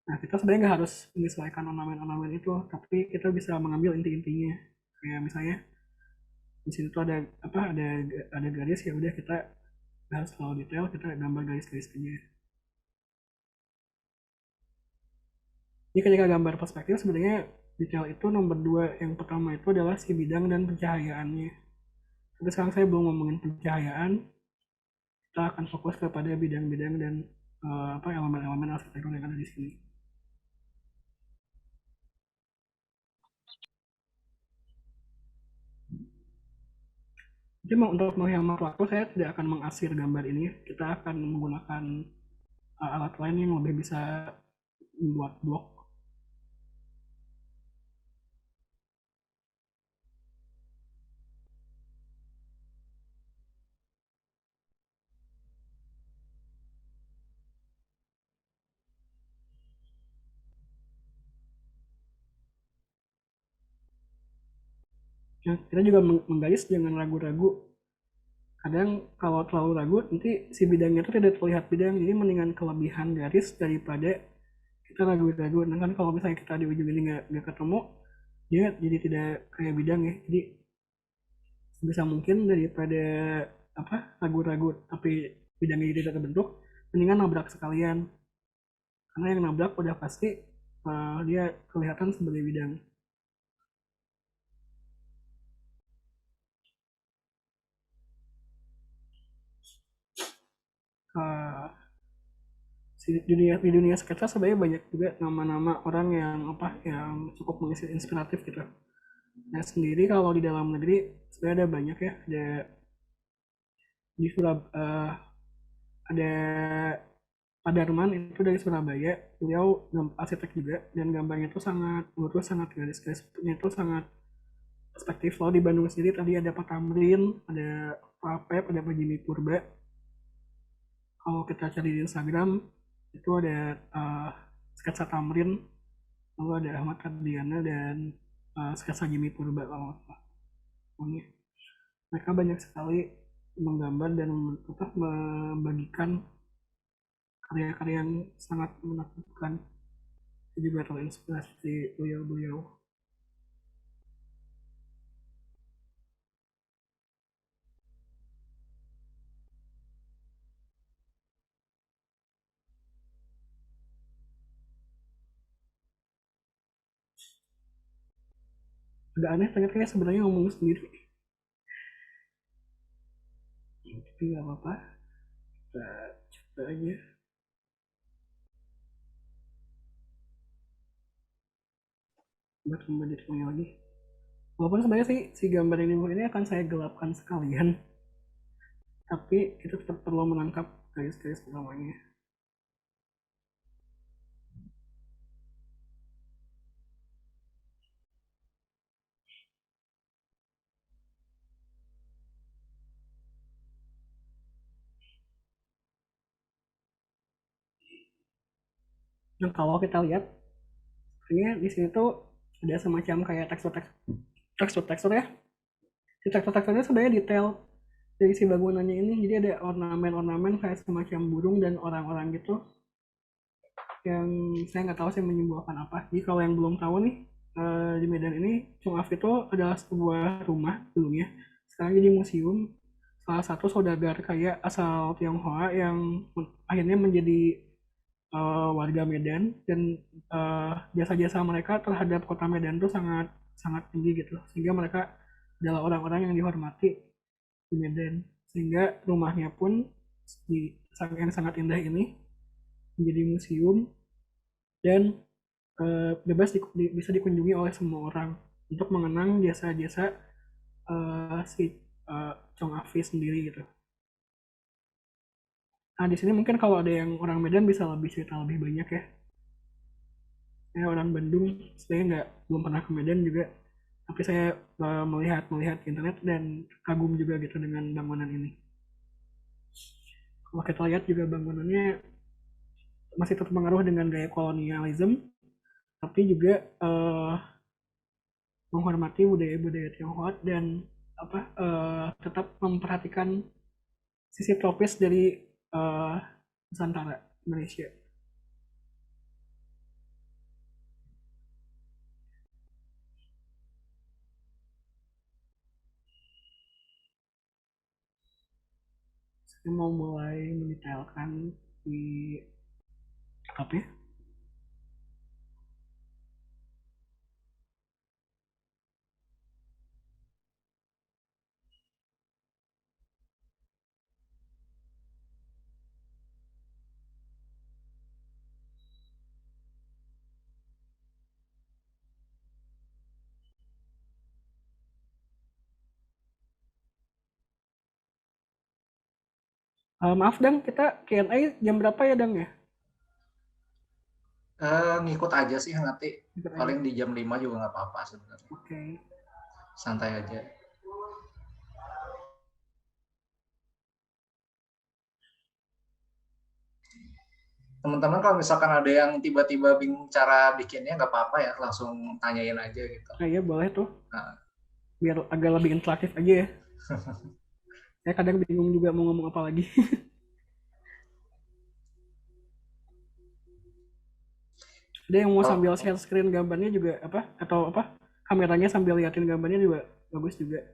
Nah, kita sebenarnya nggak harus menyesuaikan ornamen-ornamen itu, tapi kita bisa mengambil inti-intinya. Kayak misalnya di sini tuh ada garis, ya udah kita nggak harus terlalu detail, kita gambar garis-garis aja. Jadi ketika gambar perspektif sebenarnya detail itu nomor 2. Yang pertama itu adalah si bidang dan pencahayaannya. Tapi sekarang saya belum ngomongin pencahayaan, kita akan fokus kepada bidang-bidang dan elemen-elemen arsitektur yang ada di sini. Jadi untuk menghemat waktu, saya tidak akan mengarsir gambar ini. Kita akan menggunakan alat lain yang lebih bisa membuat blok. Ya, kita juga menggaris jangan ragu-ragu. Kadang kalau terlalu ragu, nanti si bidangnya itu tidak terlihat bidang. Jadi mendingan kelebihan garis daripada kita ragu-ragu. Nah kan kalau misalnya kita di ujung ini nggak ketemu, dia jadi tidak kayak bidang ya. Jadi bisa mungkin daripada ragu-ragu tapi bidangnya tidak terbentuk, mendingan nabrak sekalian. Karena yang nabrak udah pasti dia kelihatan sebagai bidang. Uh, di dunia sketsa sebenarnya banyak juga nama-nama orang yang cukup menginspiratif gitu. Nah sendiri kalau di dalam negeri sebenarnya ada banyak ya, di ada Pak Darman itu dari Surabaya, beliau arsitek juga, dan gambarnya itu menurutku sangat garis-garisnya itu sangat perspektif. Kalau di Bandung sendiri tadi ada Pak Tamrin, ada Pak Pep, ada Pak Jimmy Purba. Kalau kita cari di Instagram itu ada sketsa Tamrin, lalu ada Ahmad Kardiana dan sketsa Jimmy Purba kalau nggak salah. Mereka banyak sekali menggambar dan membagikan karya-karya yang sangat menakjubkan. Juga terinspirasi beliau-beliau. Agak aneh ternyata ya sebenarnya ngomong sendiri, tapi nggak apa-apa, kita coba aja. Buat tambah detailnya lagi, walaupun sebenarnya sih si gambar ini akan saya gelapkan sekalian, tapi kita tetap perlu menangkap garis-garis utamanya. Nah kalau kita lihat ini di sini tuh ada semacam kayak tekstur ya. Di tekstur-teksturnya sebenarnya detail dari si bangunannya ini, jadi ada ornamen-ornamen kayak semacam burung dan orang-orang gitu. yang saya nggak tahu sih menyimbolkan apa. Jadi kalau yang belum tahu nih, di Medan ini Chongaf itu adalah sebuah rumah dulunya. Sekarang jadi museum. Salah satu saudagar kaya asal Tionghoa yang akhirnya menjadi warga Medan, dan jasa-jasa mereka terhadap kota Medan itu sangat sangat tinggi gitu, sehingga mereka adalah orang-orang yang dihormati di Medan, sehingga rumahnya pun yang sangat indah ini menjadi museum dan bebas bisa dikunjungi oleh semua orang untuk mengenang jasa-jasa si Chong Afi sendiri gitu. Nah, di sini mungkin kalau ada yang orang Medan bisa lebih cerita lebih banyak ya. Saya orang Bandung, saya nggak belum pernah ke Medan juga, tapi saya melihat melihat internet dan kagum juga gitu dengan bangunan ini. Kalau kita lihat juga bangunannya masih tetap pengaruh dengan gaya kolonialisme, tapi juga menghormati budaya-budaya Tionghoa dan tetap memperhatikan sisi tropis dari uh, Nusantara Indonesia. Saya mau mulai mendetailkan di apa ya? Maaf Dang, kita Q&A jam berapa ya Dang ya? Ngikut aja sih nanti, Ikut aja. paling di jam 5 juga nggak apa-apa sebenarnya. Oke. Santai aja. Teman-teman kalau misalkan ada yang tiba-tiba bingung cara bikinnya nggak apa-apa ya, langsung tanyain aja gitu. Nah, ya boleh tuh. Nah, Biar agak lebih interaktif aja ya. Saya kadang bingung juga mau ngomong apa lagi. Ada yang mau sambil share screen gambarnya juga apa? Atau apa? Kameranya sambil liatin gambarnya juga bagus juga.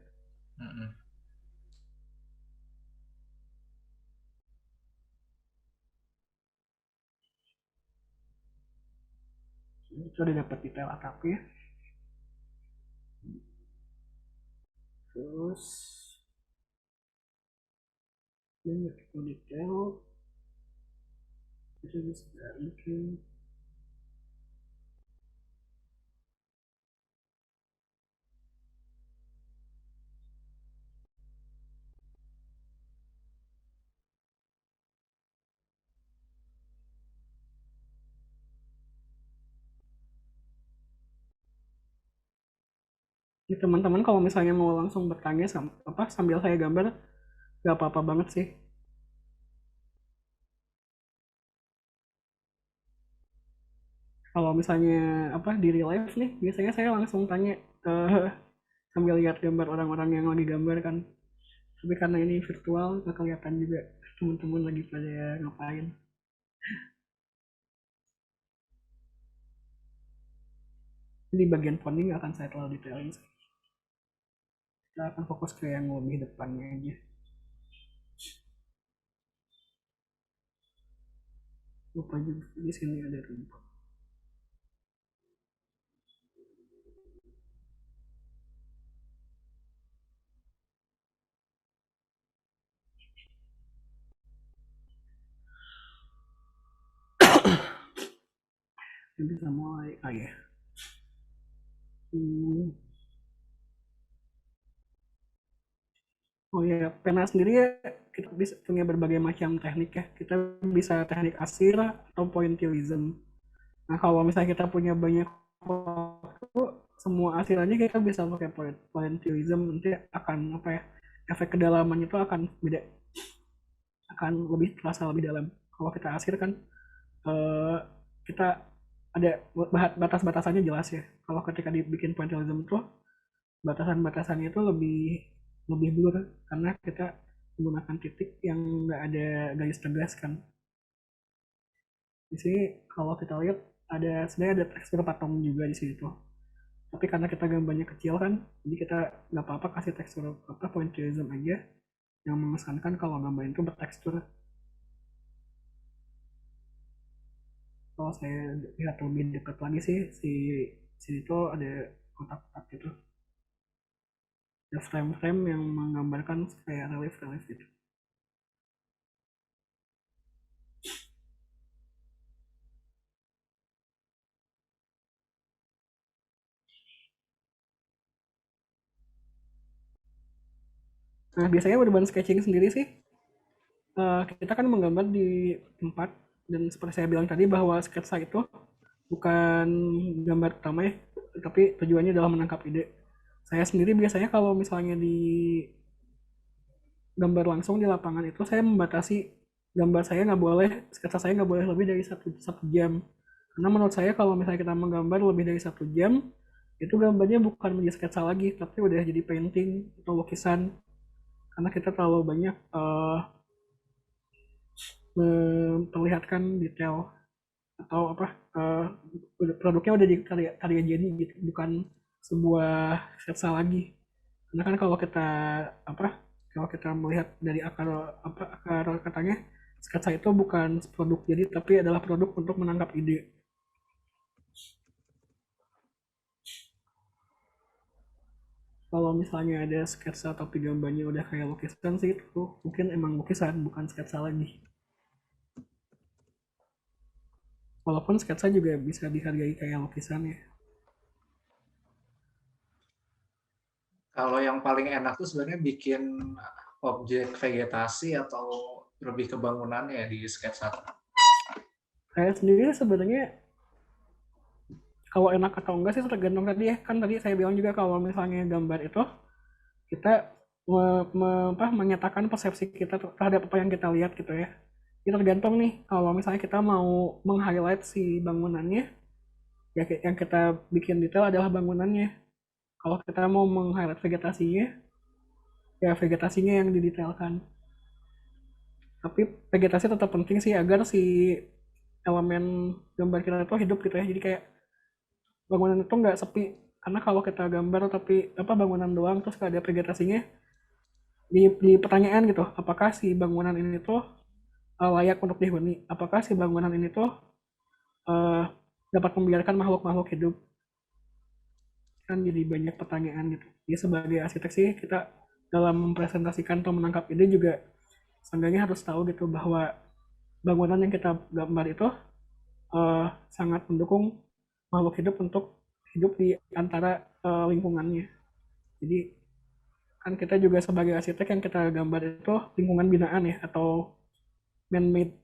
Itu udah dapat detail atapnya. Terus ini detail. Itu bisa bikin. Ya, teman-teman kalau misalnya mau langsung bertanya sambil saya gambar, nggak apa-apa banget sih. Kalau misalnya di real life nih, biasanya saya langsung tanya ke sambil lihat gambar orang-orang yang lagi gambar kan. Tapi karena ini virtual, nggak kelihatan juga teman-teman lagi pada ngapain. Di bagian founding akan saya terlalu detailin. Kita akan fokus ke yang lebih depannya aja. Lupa juga di sini ada rumput. Ini bisa mulai. Ya. Oh ya, pena sendiri ya kita bisa punya berbagai macam teknik ya. Kita bisa teknik asir atau pointillism. Nah, kalau misalnya kita punya banyak waktu, semua asirannya kita bisa pakai pointillism, nanti akan efek kedalaman itu akan beda, akan lebih terasa lebih dalam. Kalau kita asir kan eh, kita ada batas-batasannya jelas ya. Kalau ketika dibikin pointillism itu batasan-batasannya itu lebih lebih blur karena kita menggunakan titik yang nggak ada garis tegas kan. Di sini kalau kita lihat sebenarnya ada tekstur patung juga di sini tuh. Tapi karena kita gambarnya kecil kan, jadi kita nggak apa-apa kasih tekstur pointillism aja yang mengesankan kalau gambar itu bertekstur. Kalau saya lihat lebih dekat lagi sih, sini tuh ada kotak-kotak gitu. Ada frame-frame yang menggambarkan kayak relief-relief gitu. Nah, biasanya beban sketching sendiri sih, kita kan menggambar di tempat, dan seperti saya bilang tadi bahwa sketsa itu bukan gambar utama ya, tapi tujuannya adalah menangkap ide. Saya sendiri biasanya kalau misalnya di gambar langsung di lapangan itu saya membatasi gambar saya nggak boleh, sketsa saya nggak boleh lebih dari satu jam. Karena menurut saya kalau misalnya kita menggambar lebih dari 1 jam, itu gambarnya bukan menjadi sketsa lagi, tapi udah jadi painting atau lukisan. Karena kita terlalu banyak memperlihatkan detail atau produknya udah di karya jadi gitu, bukan sebuah sketsa lagi. Karena kan kalau kita melihat dari akar katanya, sketsa itu bukan produk jadi, tapi adalah produk untuk menangkap ide. Kalau misalnya ada sketsa tapi gambarnya udah kayak lukisan sih, itu mungkin emang lukisan bukan sketsa lagi. Walaupun sketsa juga bisa dihargai kayak lukisan ya. Kalau yang paling enak tuh sebenarnya bikin objek vegetasi atau lebih ke bangunannya ya di sketsa. Saya sendiri sebenarnya kalau enak atau enggak sih tergantung tadi ya. Kan tadi saya bilang juga kalau misalnya gambar itu kita menyatakan persepsi kita terhadap apa yang kita lihat gitu ya. Ini tergantung nih, kalau misalnya kita mau meng-highlight si bangunannya, ya yang kita bikin detail adalah bangunannya. Kalau kita mau meng-highlight vegetasinya, ya vegetasinya yang didetailkan. Tapi vegetasi tetap penting sih agar si elemen gambar kita itu hidup gitu ya. Jadi kayak bangunan itu nggak sepi. Karena kalau kita gambar tapi bangunan doang terus nggak ada vegetasinya, di pertanyaan gitu, apakah si bangunan ini tuh layak untuk dihuni? Apakah si bangunan ini tuh uh, dapat membiarkan makhluk-makhluk hidup? Kan jadi banyak pertanyaan gitu. Jadi sebagai arsitek sih kita dalam mempresentasikan atau menangkap ide juga seenggaknya harus tahu gitu bahwa bangunan yang kita gambar itu sangat mendukung makhluk hidup untuk hidup di antara lingkungannya. Jadi kan kita juga sebagai arsitek yang kita gambar itu lingkungan binaan ya, atau man-made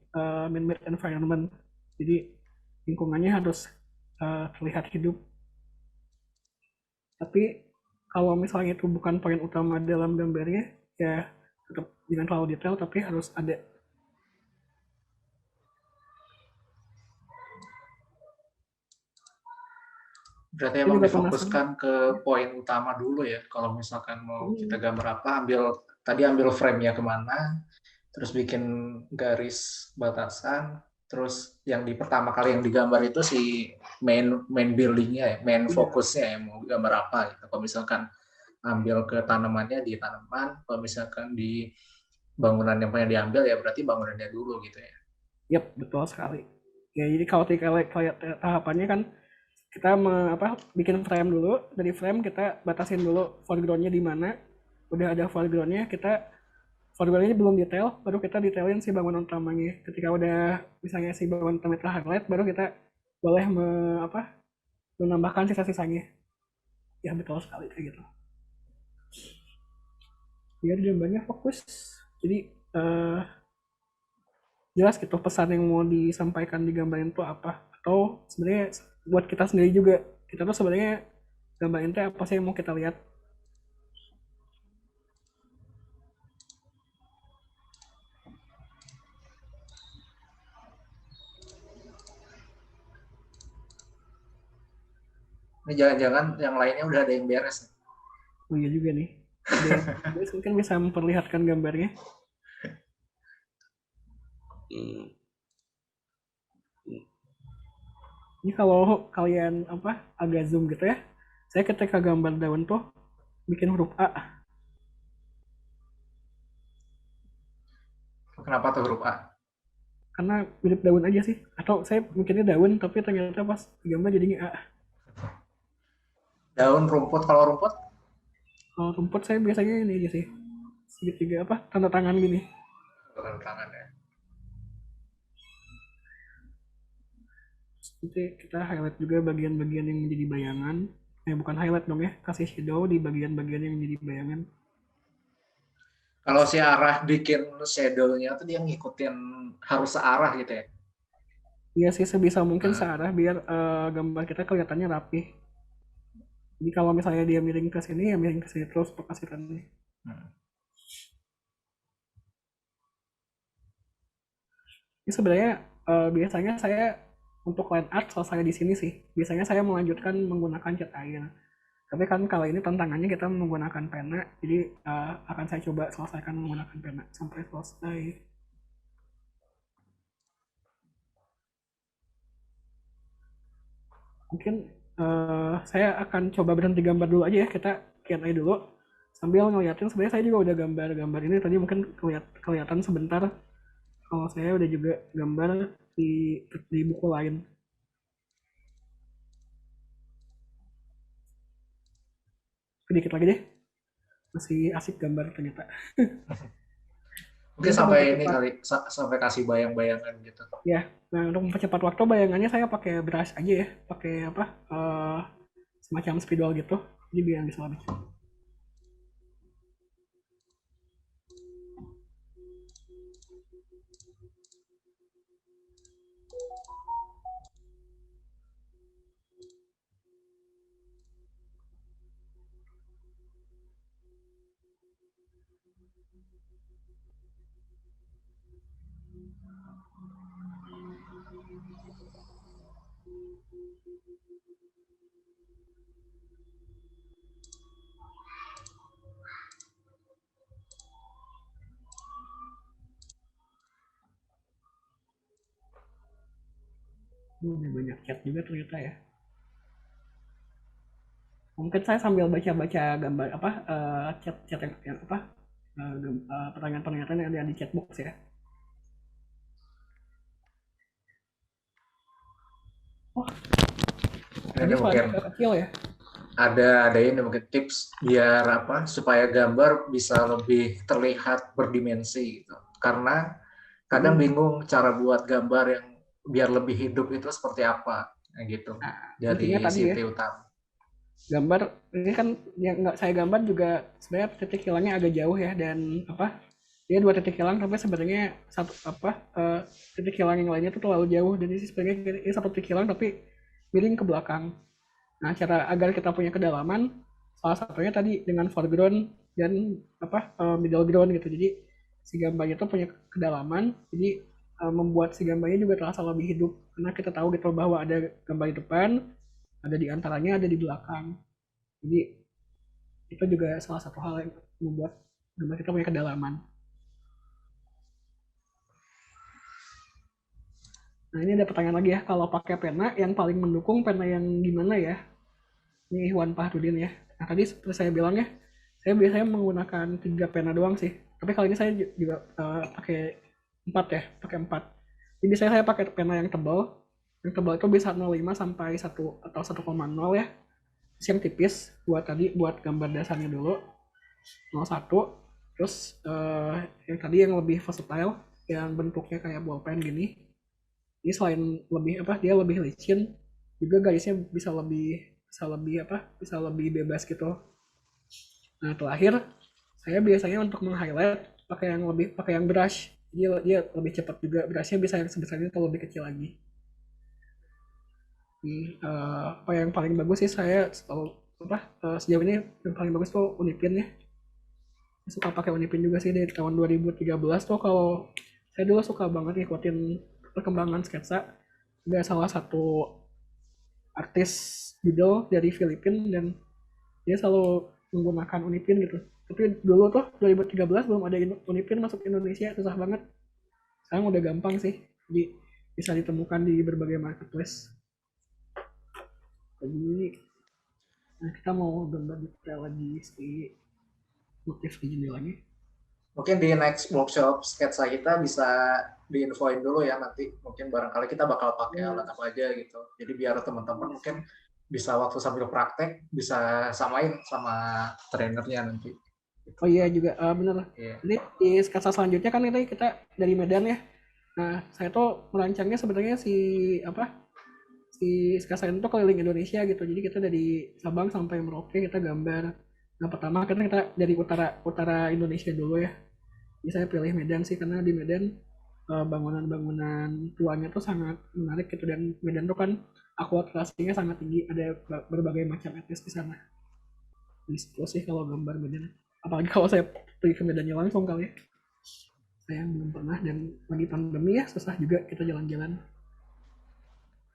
environment. Jadi lingkungannya harus terlihat hidup. Tapi kalau misalnya itu bukan poin utama dalam gambarnya, ya tetap jangan terlalu detail, tapi harus ada. Berarti Saya emang juga penasaran. difokuskan ke poin utama dulu ya. Kalau misalkan mau kita gambar apa, ambil frame-nya kemana, terus bikin garis batasan, terus yang di pertama kali yang digambar itu si main buildingnya ya, main Iya. fokusnya ya, mau gambar apa gitu. Kalau misalkan ambil ke tanamannya di tanaman, kalau misalkan di bangunan yang pengen diambil ya berarti bangunannya dulu gitu ya. Yap, betul sekali. Ya, jadi kalau kayak tahapannya kan kita bikin frame dulu. Dari frame kita batasin dulu foregroundnya di mana. Udah ada foregroundnya, foregroundnya belum detail, baru kita detailin si bangunan utamanya. Ketika udah misalnya si bangunan utama highlight, baru kita boleh menambahkan sisa-sisanya. Ya betul sekali kayak gitu. Biar gambarnya fokus. Jadi eh, jelas gitu pesan yang mau disampaikan di gambar itu apa, atau sebenarnya buat kita sendiri juga, kita tuh sebenarnya gambar itu apa sih yang mau kita lihat. Ini jangan-jangan yang lainnya udah ada yang beres. Oh iya juga nih, ada yang mungkin bisa memperlihatkan gambarnya. Ini kalau kalian agak zoom gitu ya, saya ketika gambar daun tuh bikin huruf A Kenapa tuh huruf A? karena mirip daun aja sih. Atau saya mikirnya daun tapi ternyata pas gambar jadinya A. Daun, rumput, kalau rumput Kalau rumput saya biasanya ini aja sih, segitiga tanda tangan gini. tanda tangan ya. Nanti kita highlight juga bagian-bagian yang menjadi bayangan. Bukan highlight dong ya, kasih shadow di bagian-bagian yang menjadi bayangan. Kalau si arah bikin shadow-nya tuh dia ngikutin harus searah gitu ya. Iya sih, sebisa mungkin Nah, searah biar gambar kita kelihatannya rapi. Jadi kalau misalnya dia miring ke sini, ya miring ke sini terus lokasikannya. hmm. Ini sebenarnya biasanya saya untuk line art selesai di sini sih. Biasanya saya melanjutkan menggunakan cat air. Tapi kan kali ini tantangannya kita menggunakan pena, jadi akan saya coba selesaikan menggunakan pena sampai selesai. Mungkin saya akan coba berhenti gambar dulu aja ya, kita Q&A dulu. Sambil ngeliatin, sebenarnya saya juga udah gambar-gambar ini, tadi mungkin kelihatan sebentar kalau saya udah juga gambar di buku lain. Sedikit lagi deh, masih asik gambar ternyata. Jadi Mungkin untuk sampai ini mempercepat, kali, sampai kasih bayang-bayangan gitu. ya, nah untuk mempercepat waktu bayangannya saya pakai brush aja ya, pakai semacam spidol gitu, jadi biar bisa lebih. Udah banyak cat juga ternyata ya. Mungkin saya sambil baca-baca gambar chat-chat yang pertanyaan-pertanyaan yang ada di chatbox ya. Oh, Ini tadi mungkin suaranya agak kecil ya. ada ini mungkin tips biar apa supaya gambar bisa lebih terlihat berdimensi gitu. Karena kadang Hmm. bingung cara buat gambar yang biar lebih hidup itu seperti apa, gitu Nah, intinya dari tadi si ya, utama. gambar ini kan yang nggak saya gambar juga sebenarnya titik hilangnya agak jauh ya, dan dia dua titik hilang tapi sebenarnya satu titik hilang yang lainnya itu terlalu jauh, jadi sebenarnya ini satu titik hilang tapi miring ke belakang. Nah, cara agar kita punya kedalaman, salah satunya tadi dengan foreground dan middle ground gitu. Jadi si gambarnya itu punya kedalaman, jadi membuat si gambarnya juga terasa lebih hidup karena kita tahu gitu bahwa ada gambar di depan, ada di antaranya, ada di belakang. Jadi itu juga salah satu hal yang membuat gambar kita punya kedalaman. Nah, ini ada pertanyaan lagi ya, kalau pakai pena yang paling mendukung pena yang gimana ya? Ini Iwan Fahrudin ya. Nah, tadi seperti saya bilang ya, saya biasanya menggunakan 3 pena doang sih. Tapi kali ini saya juga pakai 4 ya, pakai 4. Jadi biasanya saya pakai pena yang tebal. Yang tebal itu bisa 0,5 sampai 1 atau 1,0 ya. Terus yang tipis buat gambar dasarnya dulu 0,1. Terus yang tadi yang lebih versatile, yang bentuknya kayak bolpen gini. Ini selain lebih dia lebih licin, juga garisnya bisa lebih bebas gitu. Nah, terakhir saya biasanya untuk meng-highlight pakai yang brush. Dia lebih cepat juga, brushnya bisa yang sebesar ini atau lebih kecil lagi. Ini apa yang paling bagus sih, saya selalu sejauh ini yang paling bagus tuh Unipin ya. Saya suka pakai Unipin juga sih dari tahun 2013 tuh. Kalau saya dulu suka banget ngikutin perkembangan sketsa. Ada salah satu artis judul dari Filipina dan dia selalu menggunakan Unipin gitu. Tapi dulu tuh 2013 belum ada Unipin masuk Indonesia, susah banget. Sekarang udah gampang sih, jadi bisa ditemukan di berbagai marketplace. Jadi nah, kita mau gambar detail lagi si motif di jendelanya. Mungkin di next workshop sketsa kita bisa diinfoin dulu ya nanti. Mungkin barangkali kita bakal pakai alat apa aja gitu. Jadi biar teman-teman mungkin bisa waktu sambil praktek bisa samain sama trainernya nanti. Oh iya juga bener. Iya. Jadi di sketsa selanjutnya kan ini kita dari Medan ya. Nah saya tuh merancangnya sebenarnya si apa si sketsa itu keliling Indonesia gitu. Jadi kita dari Sabang sampai Merauke kita gambar. Nah pertama kita dari utara utara Indonesia dulu ya. Jadi saya pilih Medan sih karena di Medan bangunan-bangunan tuanya tuh sangat menarik gitu dan Medan tuh kan akulturasinya sangat tinggi, ada berbagai macam etnis di sana. Di situ sih kalau gambar Medan. Apalagi kalau saya pergi ke Medannya langsung kali ya. Saya belum pernah dan lagi pandemi ya susah juga kita jalan-jalan.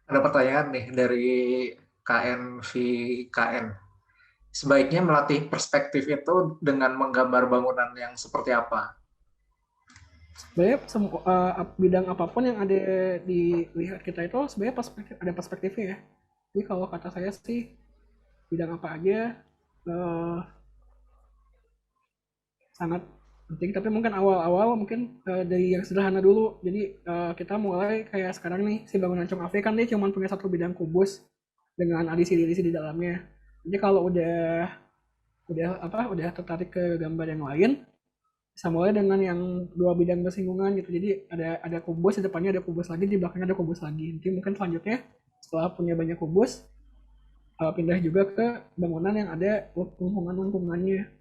Ada pertanyaan nih dari KNVKN. Sebaiknya melatih perspektif itu dengan menggambar bangunan yang seperti apa? Sebenarnya bidang apapun yang ada di lihat kita itu sebenarnya ada perspektifnya ya. Jadi kalau kata saya sih bidang apa aja eh, sangat penting tapi mungkin awal-awal mungkin dari yang sederhana dulu jadi kita mulai kayak sekarang nih si bangunan Chong Ave kan dia cuma punya satu bidang kubus dengan adisi-adisi di dalamnya jadi kalau udah tertarik ke gambar yang lain bisa mulai dengan yang dua bidang bersinggungan gitu jadi ada kubus di depannya ada kubus lagi di belakangnya ada kubus lagi nanti mungkin selanjutnya setelah punya banyak kubus pindah juga ke bangunan yang ada lingkungannya.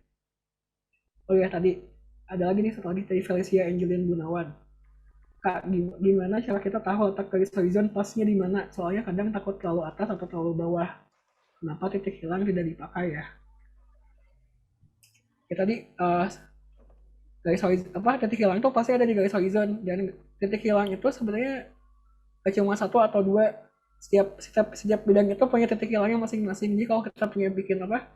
Oh ya tadi ada lagi nih satu lagi dari Felicia Angelin Gunawan. Kak, gimana cara kita tahu letak garis horizon pasnya di mana? Soalnya kadang takut terlalu atas atau terlalu bawah. Kenapa titik hilang tidak dipakai ya? Ya tadi garis horizon apa titik hilang itu pasti ada di garis horizon dan titik hilang itu sebenarnya cuma satu atau dua setiap bidang itu punya titik hilangnya masing-masing. Jadi kalau kita punya bikin apa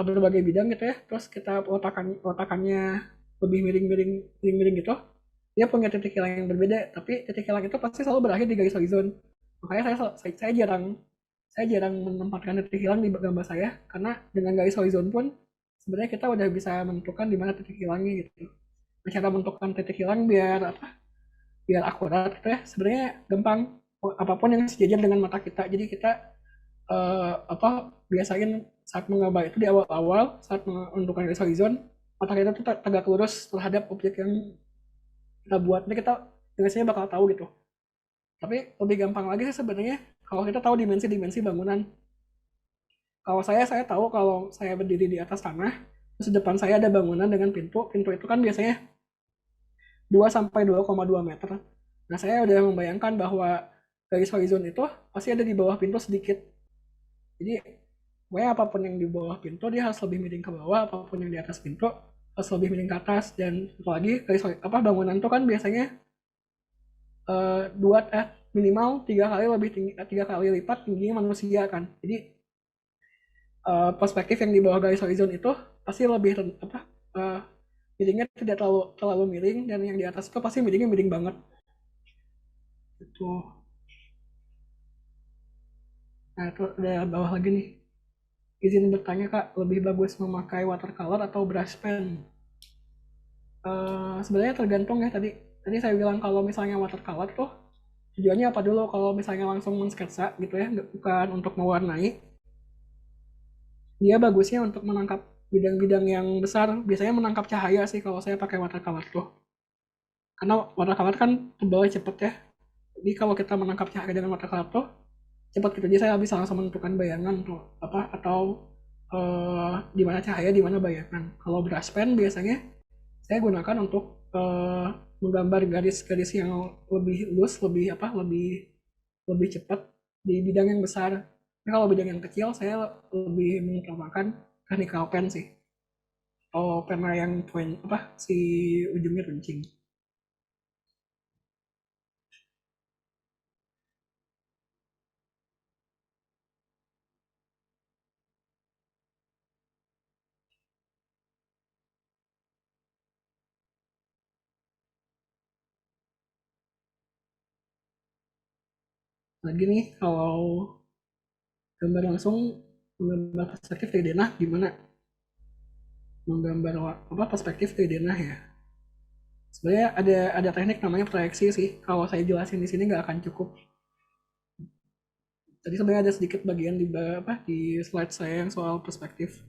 berbagai bidang gitu ya, terus kita letakannya lebih miring-miring gitu, dia punya titik hilang yang berbeda tapi titik hilang itu pasti selalu berakhir di garis horizon makanya saya jarang menempatkan titik hilang di gambar saya karena dengan garis horizon pun sebenarnya kita udah bisa menentukan di mana titik hilangnya gitu nah, cara menentukan titik hilang biar akurat gitu ya sebenarnya gampang apapun yang sejajar dengan mata kita jadi kita biasain saat menggambar itu di awal-awal saat menentukan garis horizon mata kita tuh tegak lurus terhadap objek yang kita buat ini kita biasanya bakal tahu gitu tapi lebih gampang lagi sih sebenarnya kalau kita tahu dimensi-dimensi bangunan kalau saya tahu kalau saya berdiri di atas tanah terus di depan saya ada bangunan dengan pintu pintu itu kan biasanya 2 sampai 2,2 meter nah saya udah membayangkan bahwa garis horizon itu pasti ada di bawah pintu sedikit jadi pokoknya apapun yang di bawah pintu dia harus lebih miring ke bawah apapun yang di atas pintu harus lebih miring ke atas dan apalagi garis bangunan itu kan biasanya dua minimal 3 kali lebih tinggi 3 kali lipat tingginya manusia kan jadi perspektif yang di bawah garis horizon itu pasti lebih uh, miringnya tidak terlalu terlalu miring dan yang di atas itu pasti miringnya miring banget itu nah itu ada bawah lagi nih izin bertanya kak lebih bagus memakai watercolor atau brush pen sebenarnya tergantung ya tadi tadi saya bilang kalau misalnya watercolor tuh tujuannya apa dulu kalau misalnya langsung mensketsa gitu ya bukan untuk mewarnai dia bagusnya untuk menangkap bidang-bidang yang besar biasanya menangkap cahaya sih kalau saya pakai watercolor tuh karena watercolor kan tebalnya cepet ya jadi kalau kita menangkap cahaya dengan watercolor tuh cepat gitu jadi saya bisa langsung menentukan bayangan tuh apa atau di mana cahaya di mana bayangan kalau brush pen biasanya saya gunakan untuk menggambar garis-garis yang lebih lurus lebih lebih lebih cepat di bidang yang besar. Tapi kalau bidang yang kecil saya lebih mengutamakan technical pen sih. Atau pena yang point si ujungnya runcing. Lagi nih kalau gambar langsung, menggambar perspektif dari denah gimana menggambar apa perspektif dari denah ya. Sebenarnya ada teknik namanya proyeksi sih. Kalau saya jelasin di sini nggak akan cukup. Tadi sebenarnya ada sedikit bagian di apa di slide saya yang soal perspektif.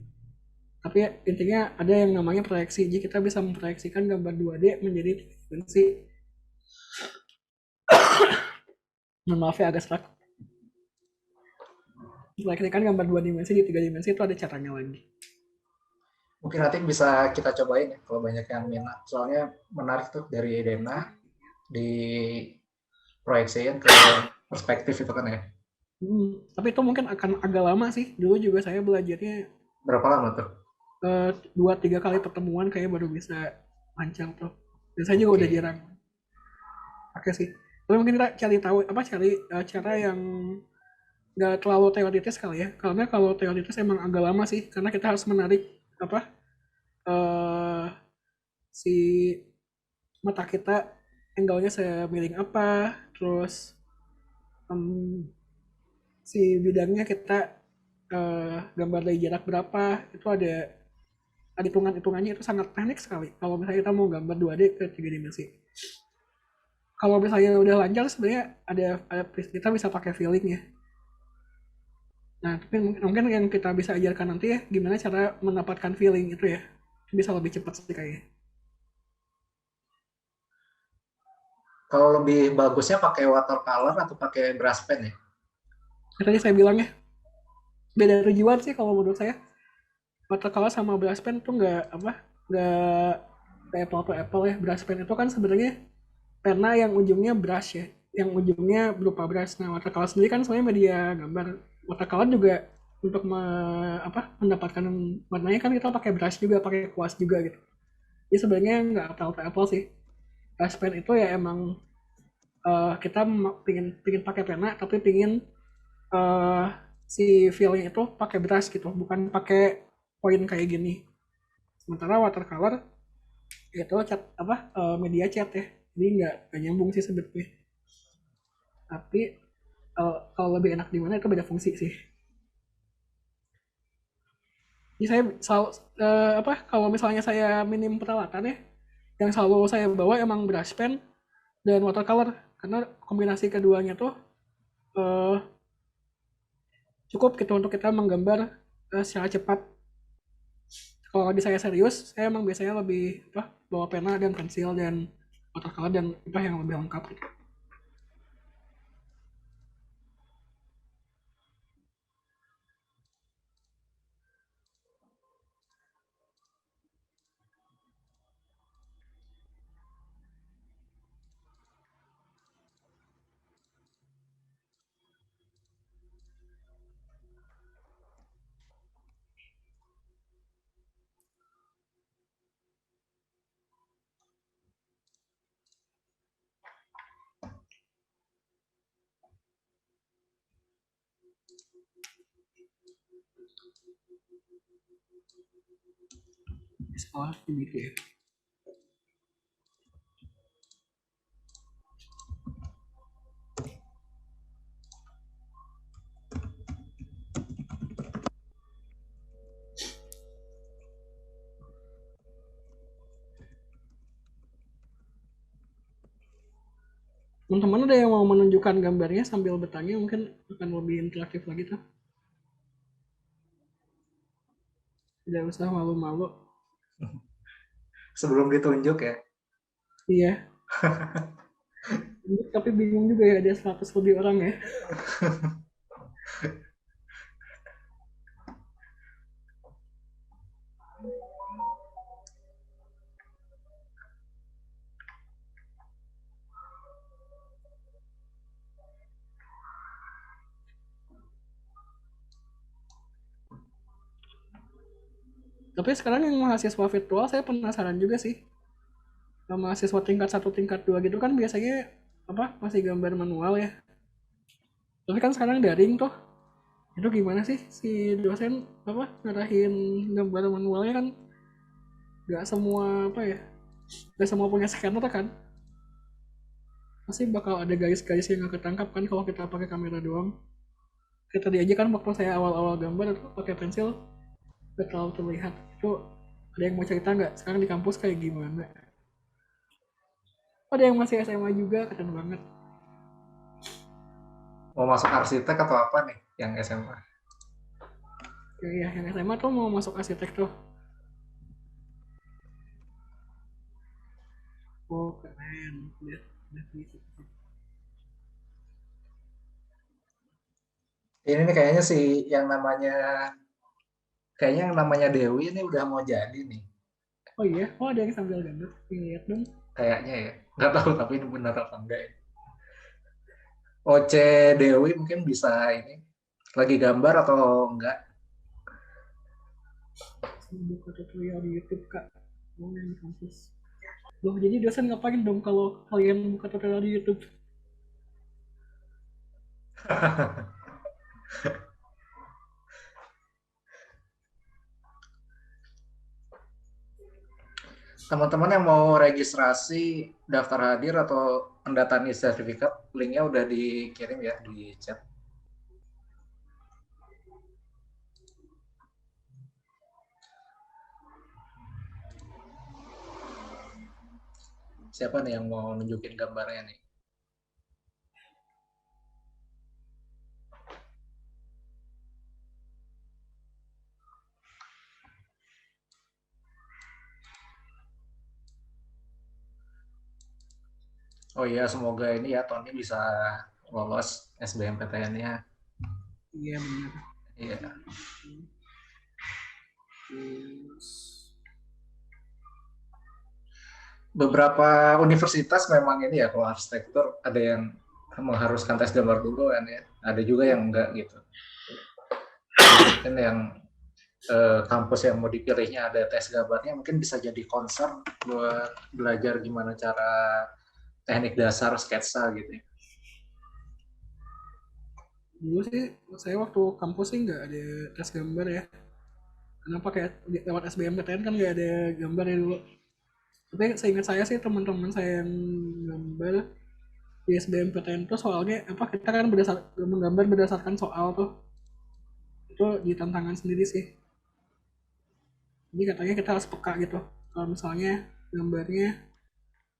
Tapi intinya ada yang namanya proyeksi. Jadi kita bisa memproyeksikan gambar 2D menjadi dimensi. Maaf ya agak stuck. Proyeksikan gambar 2 dimensi di 3 dimensi itu ada caranya lagi. Mungkin nanti bisa kita cobain ya kalau banyak yang minat. Soalnya menarik tuh dari Dena di proyeksiin ke perspektif itu kan ya. Tapi itu mungkin akan agak lama sih. Dulu juga saya belajarnya Berapa lama tuh? 2-3 kali pertemuan kayak baru bisa lancar tuh. Dan saya juga udah jarang. Oke sih. Tapi mungkin kita cari tahu apa cari cara yang nggak terlalu teoritis kali ya. Karena kalau teoritis emang agak lama sih, karena kita harus menarik apa eh si mata kita angle-nya semiring apa, terus si bidangnya kita gambar dari jarak berapa, itu ada hitungan-hitungannya itu sangat teknik sekali. Kalau misalnya kita mau gambar 2D ke 3 dimensi. Kalau misalnya udah lancar sebenarnya ada kita bisa pakai feeling ya. Nah, tapi mungkin yang kita bisa ajarkan nanti ya, gimana cara mendapatkan feeling itu ya. Bisa lebih cepat sih kayaknya. Kalau lebih bagusnya pakai watercolor atau pakai brush pen ya? Tadi saya bilang ya, beda tujuan sih kalau menurut saya. Watercolor sama brush pen tuh nggak apple to apple ya. Brush pen itu kan sebenarnya pena yang ujungnya brush ya, yang ujungnya berupa brush. Nah, watercolor sendiri kan sebenarnya media gambar. Watercolor juga untuk mendapatkan warnanya kan kita pakai brush juga, pakai kuas juga gitu. Jadi sebenarnya nggak apple to apple sih. Brush pen itu ya emang kita pingin pakai pena tapi pingin uh, si feelnya itu pakai brush gitu, bukan pakai poin kayak gini. Sementara watercolor itu cat media cat ya, jadi nggak nyambung sih sebetulnya. Tapi kalau lebih enak di mana itu beda fungsi sih. Jadi saya selalu kalau misalnya saya minim peralatan ya, yang selalu saya bawa emang brush pen dan watercolor karena kombinasi keduanya tuh uh, cukup gitu untuk kita menggambar secara cepat. Kalau di saya serius, saya emang biasanya lebih bawa pena dan pensil dan watercolor dan yang lebih lengkap gitu. Sekolah gitu ya. Teman-teman ada yang mau menunjukkan gambarnya sambil bertanya, mungkin akan lebih interaktif lagi tuh. Tidak usah malu-malu. Sebelum ditunjuk ya. Iya. Tapi bingung juga ya, ada 100 lebih orang ya. Tapi sekarang yang mahasiswa virtual saya penasaran juga sih. Mahasiswa tingkat 1, tingkat 2 gitu kan biasanya masih gambar manual ya. Tapi kan sekarang daring tuh. Itu gimana sih si dosen ngarahin gambar manualnya kan nggak semua nggak semua punya scanner kan. Pasti bakal ada garis-garis yang nggak ketangkap kan kalau kita pakai kamera doang. kayak tadi aja kan waktu saya awal-awal gambar itu pakai pensil nggak terlalu terlihat. Itu ada yang mau cerita nggak sekarang di kampus kayak gimana? Oh, ada yang masih SMA juga, keren banget. Mau masuk arsitek atau apa nih yang SMA? Ya, yang SMA tuh mau masuk arsitek tuh. Oh, keren. Udah gitu. Ini nih kayaknya sih kayaknya yang namanya Dewi ini udah mau jadi nih. Oh iya, oh ada yang sambil gambar. Lihat dong. Kayaknya ya. Nggak tahu tapi ini benar apa enggak ya. Oce Dewi mungkin bisa ini lagi gambar atau enggak? Saya buka tutorial di YouTube, Kak. Oh, yang di kampus. Loh, jadi dosen ngapain dong kalau kalian buka tutorial di YouTube? Teman-teman yang mau registrasi daftar hadir atau pendataan sertifikat, linknya udah dikirim ya di chat. Siapa nih yang mau nunjukin gambarnya nih? Oh iya, semoga ini ya Tony bisa lolos SBMPTN-nya. Iya, benar. Iya. Terus, Beberapa universitas memang ini ya kalau arsitektur ada yang mengharuskan tes gambar dulu kan ya. Ada juga yang enggak gitu. Mungkin yang kampus yang mau dipilihnya ada tes gambarnya mungkin bisa jadi concern buat belajar gimana cara teknik dasar sketsa gitu ya. dulu sih, saya waktu kampus sih nggak ada tes gambar ya. Kenapa kayak lewat SBMPTN kan nggak ada gambar ya dulu. Tapi seingat saya sih teman-teman saya yang gambar di SBMPTN tuh soalnya apa kita kan menggambar berdasarkan soal tuh. Itu di tantangan sendiri sih. Jadi katanya kita harus peka gitu. Kalau misalnya gambarnya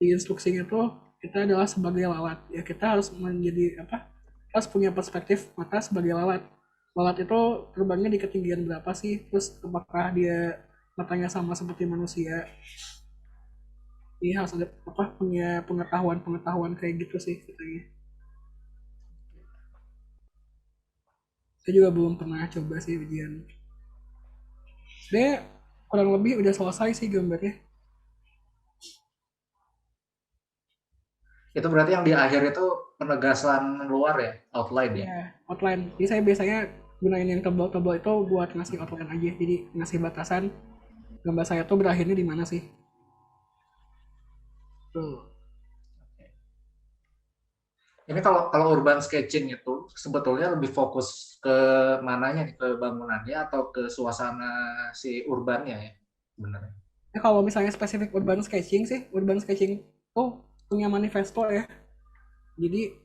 di instruksinya tuh kita adalah sebagai lalat. Ya kita harus menjadi apa? Kita harus punya perspektif mata sebagai lalat. Lalat itu terbangnya di ketinggian berapa sih? Terus apakah dia matanya sama seperti manusia? Iya harus ada apa punya pengetahuan kayak gitu sih katanya. Saya juga belum pernah coba sih ujian. Sebenarnya kurang lebih udah selesai sih gambarnya. Itu berarti yang di akhir itu penegasan luar ya, outline ya. Ya, outline. Jadi saya biasanya gunain yang tebal-tebal itu buat ngasih outline aja. Jadi ngasih batasan gambar saya tuh berakhirnya di mana sih. Tuh. Ini kalau kalau urban sketching itu sebetulnya lebih fokus ke mananya nih, ke bangunannya atau ke suasana si urbannya ya, sebenarnya. Ya, kalau misalnya spesifik urban sketching tuh punya manifesto ya. Jadi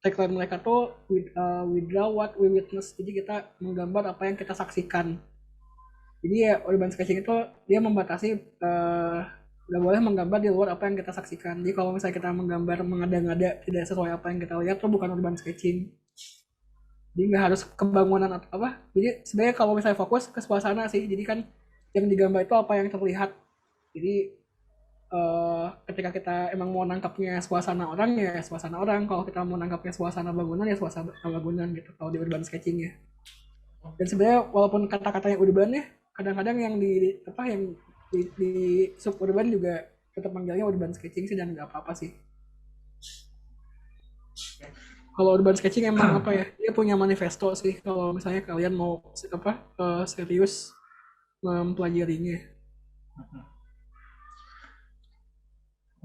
tagline mereka tuh we draw what we witness. Jadi kita menggambar apa yang kita saksikan. Jadi ya urban sketching itu dia membatasi nggak boleh menggambar di luar apa yang kita saksikan. Jadi kalau misalnya kita menggambar mengada-ngada tidak sesuai apa yang kita lihat itu bukan urban sketching. Jadi nggak harus kebangunan atau apa. Jadi sebenarnya kalau misalnya fokus ke suasana sih. Jadi kan yang digambar itu apa yang terlihat. Jadi ketika kita emang mau nangkapnya suasana orang ya suasana orang. Kalau kita mau nangkapnya suasana bangunan ya suasana bangunan gitu. Kalau di urban sketching ya. Dan sebenarnya walaupun kata-katanya urban ya kadang-kadang yang di apa yang di suburban juga tetap manggilnya urban sketching sih dan nggak apa-apa sih. Kalau urban sketching emang apa ya dia punya manifesto sih kalau misalnya kalian mau apa serius mempelajarinya.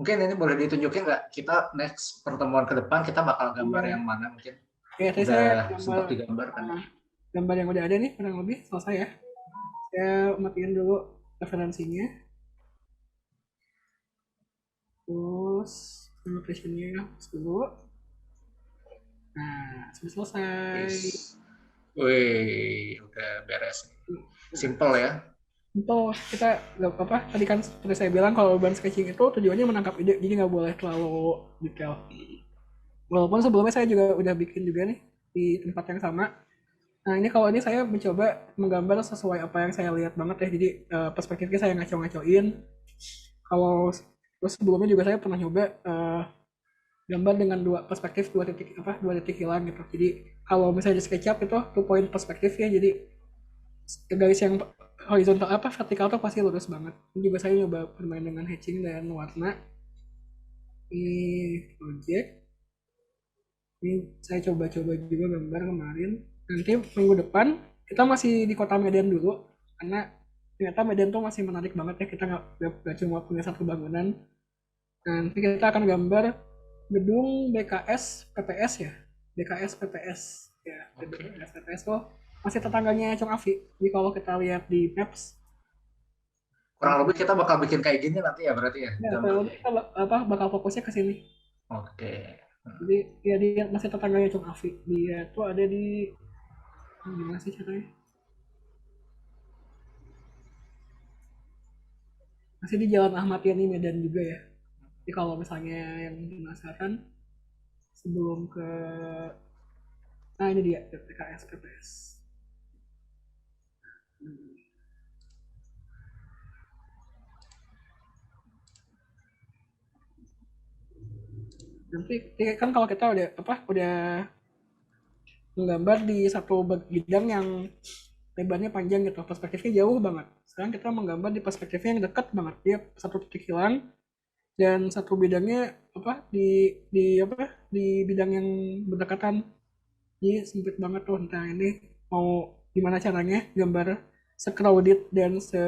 Mungkin ini boleh ditunjukin nggak? Kita next pertemuan ke depan kita bakal gambar Ya, yang mana mungkin? ya tadi saya Udah sempat digambarkan. gambar yang udah ada nih kurang lebih selesai ya. Saya matiin dulu referensinya. Terus annotationnya dulu. Nah, sudah selesai. Wih, udah beres. Simple ya. Itu kita nggak apa tadi kan seperti saya bilang kalau urban sketching itu tujuannya menangkap ide, jadi nggak boleh terlalu detail. Walaupun sebelumnya saya juga udah bikin juga nih di tempat yang sama. Nah ini kalau ini saya mencoba menggambar sesuai apa yang saya lihat banget ya. Jadi perspektifnya saya ngaco-ngacoin. Kalau terus sebelumnya juga saya pernah nyoba gambar dengan dua perspektif, dua titik hilang gitu. Jadi kalau misalnya di SketchUp itu 2 point perspektif ya. Jadi garis yang horizontal vertikal tuh pasti lurus banget. Ini juga saya nyoba bermain dengan hatching dan warna. Ini project. Ini saya coba-coba juga gambar kemarin. Nanti minggu depan kita masih di kota Medan dulu karena ternyata Medan tuh masih menarik banget ya. Kita nggak cuma punya satu bangunan. Nanti kita akan gambar gedung BKS PPS ya. BKS PPS ya. Gedung BKS PPS tuh masih tetangganya Cung Afi. Jadi kalau kita lihat di Maps, Kurang lebih kita bakal bikin kayak gini nanti ya berarti ya. ya kalau kita bakal fokusnya ke sini. Oke. Jadi ya dia masih tetangganya Cung Afi. Dia tuh ada di gimana sih caranya? Masih di Jalan Ahmad Yani Medan juga ya. Jadi kalau misalnya yang penasaran sebelum ke nah ini dia PKS PPS. Nanti kan kalau kita udah menggambar di satu bidang yang lebarnya panjang gitu, perspektifnya jauh banget. Sekarang kita menggambar di perspektifnya yang dekat banget, dia satu titik hilang dan satu bidangnya di bidang yang berdekatan. Jadi sempit banget tuh. Nah ini mau gimana caranya gambar se-crowded dan se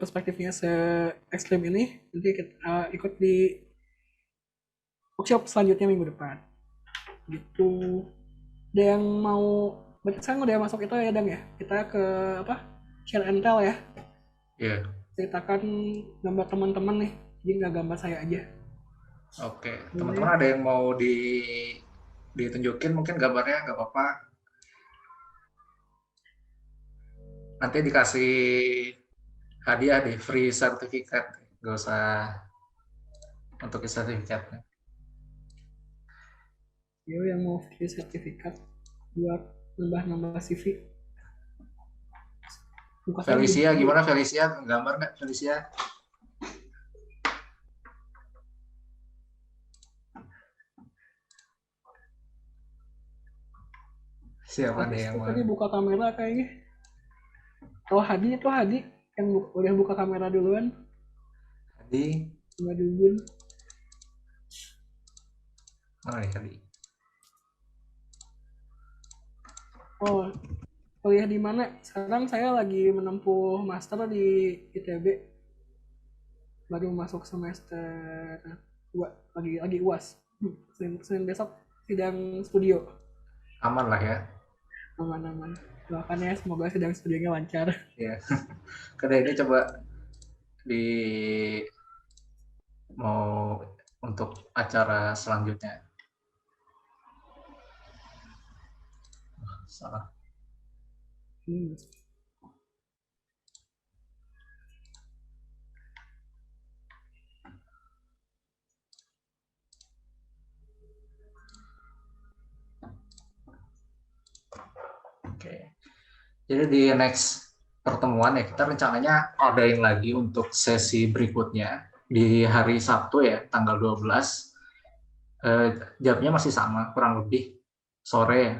perspektifnya se ekstrim ini, nanti kita ikut di workshop selanjutnya minggu depan gitu. Ada yang mau sekarang udah masuk itu ya Dang ya, kita ke share and tell ya. Iya. Ceritakan gambar teman-teman nih, jadi nggak gambar saya aja. Oke. Teman-teman ada yang mau ditunjukin mungkin gambarnya nggak apa-apa. Nanti dikasih hadiah deh, free sertifikat. Gak usah untuk sertifikatnya. Yo yang mau free sertifikat buat nambah-nambah CV. Felicia gimana Felicia? Gambar nggak Felicia? Siapa nih yang tadi buka kamera kayaknya. Kalau Hadi itu Hadi yang udah buka kamera duluan. Hadi? Nggak duluan. Mana nih Hadi? Oh, kuliah di mana? Sekarang saya lagi menempuh master di ITB. Baru masuk semester 2, lagi UAS. Senin besok sidang studio. Aman lah ya. Aman-aman. Doakan ya semoga sidang studionya lancar. Ya. Karena ini coba di mau untuk acara selanjutnya. Salah. Oke. Jadi di next pertemuan ya kita rencananya adain lagi untuk sesi berikutnya di hari Sabtu ya tanggal 12. Jamnya masih sama kurang lebih sore ya.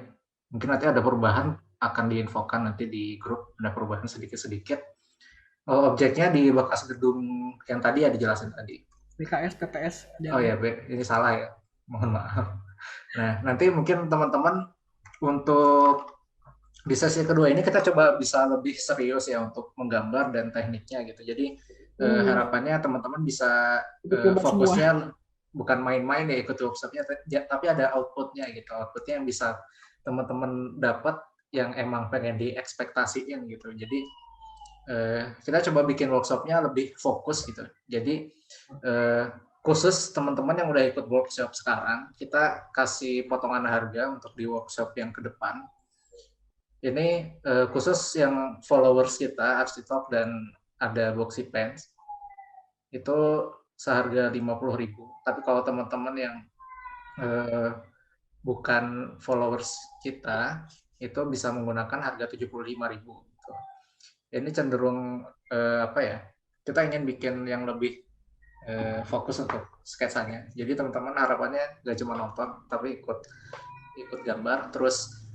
Mungkin nanti ada perubahan akan diinfokan nanti di grup, ada perubahan sedikit-sedikit. Objeknya di bekas gedung yang tadi ya dijelasin tadi. BKS PPS. Oh ya, ini salah ya. Mohon maaf. Nah, nanti mungkin teman-teman untuk di sesi kedua ini kita coba bisa lebih serius ya untuk menggambar dan tekniknya gitu. Jadi harapannya teman-teman bisa fokusnya bukan main-main ya ikut workshopnya, tapi ada outputnya gitu. Outputnya yang bisa teman-teman dapat yang emang pengen diekspektasiin gitu. Jadi kita coba bikin workshopnya lebih fokus gitu. Jadi khusus teman-teman yang udah ikut workshop sekarang, kita kasih potongan harga untuk di workshop yang ke depan. Ini khusus yang followers kita, Arsitalk dan ada Boxy Pants, itu seharga 50.000. Tapi kalau teman-teman yang bukan followers kita, itu bisa menggunakan harga 75.000. Gitu. Ini cenderung apa ya? Kita ingin bikin yang lebih fokus untuk sketsanya. Jadi teman-teman harapannya nggak cuma nonton, tapi ikut gambar. Terus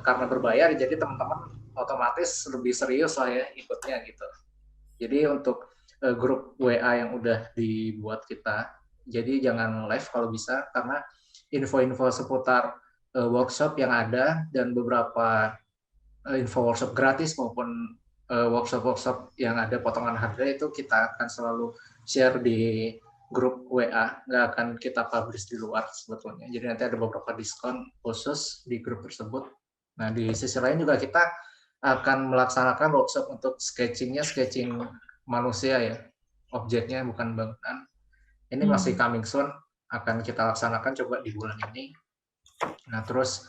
karena berbayar, jadi teman-teman otomatis lebih serius lah ya ikutnya gitu. Jadi untuk grup WA yang udah dibuat kita, jadi jangan live kalau bisa, karena info-info seputar workshop yang ada dan beberapa info workshop gratis maupun workshop-workshop yang ada potongan harga itu kita akan selalu share di grup WA, nggak akan kita publish di luar sebetulnya. Jadi nanti ada beberapa diskon khusus di grup tersebut. Nah, di sisi lain juga kita akan melaksanakan workshop untuk sketching manusia ya, objeknya bukan bangunan. Ini masih coming soon, akan kita laksanakan coba di bulan ini. Nah, terus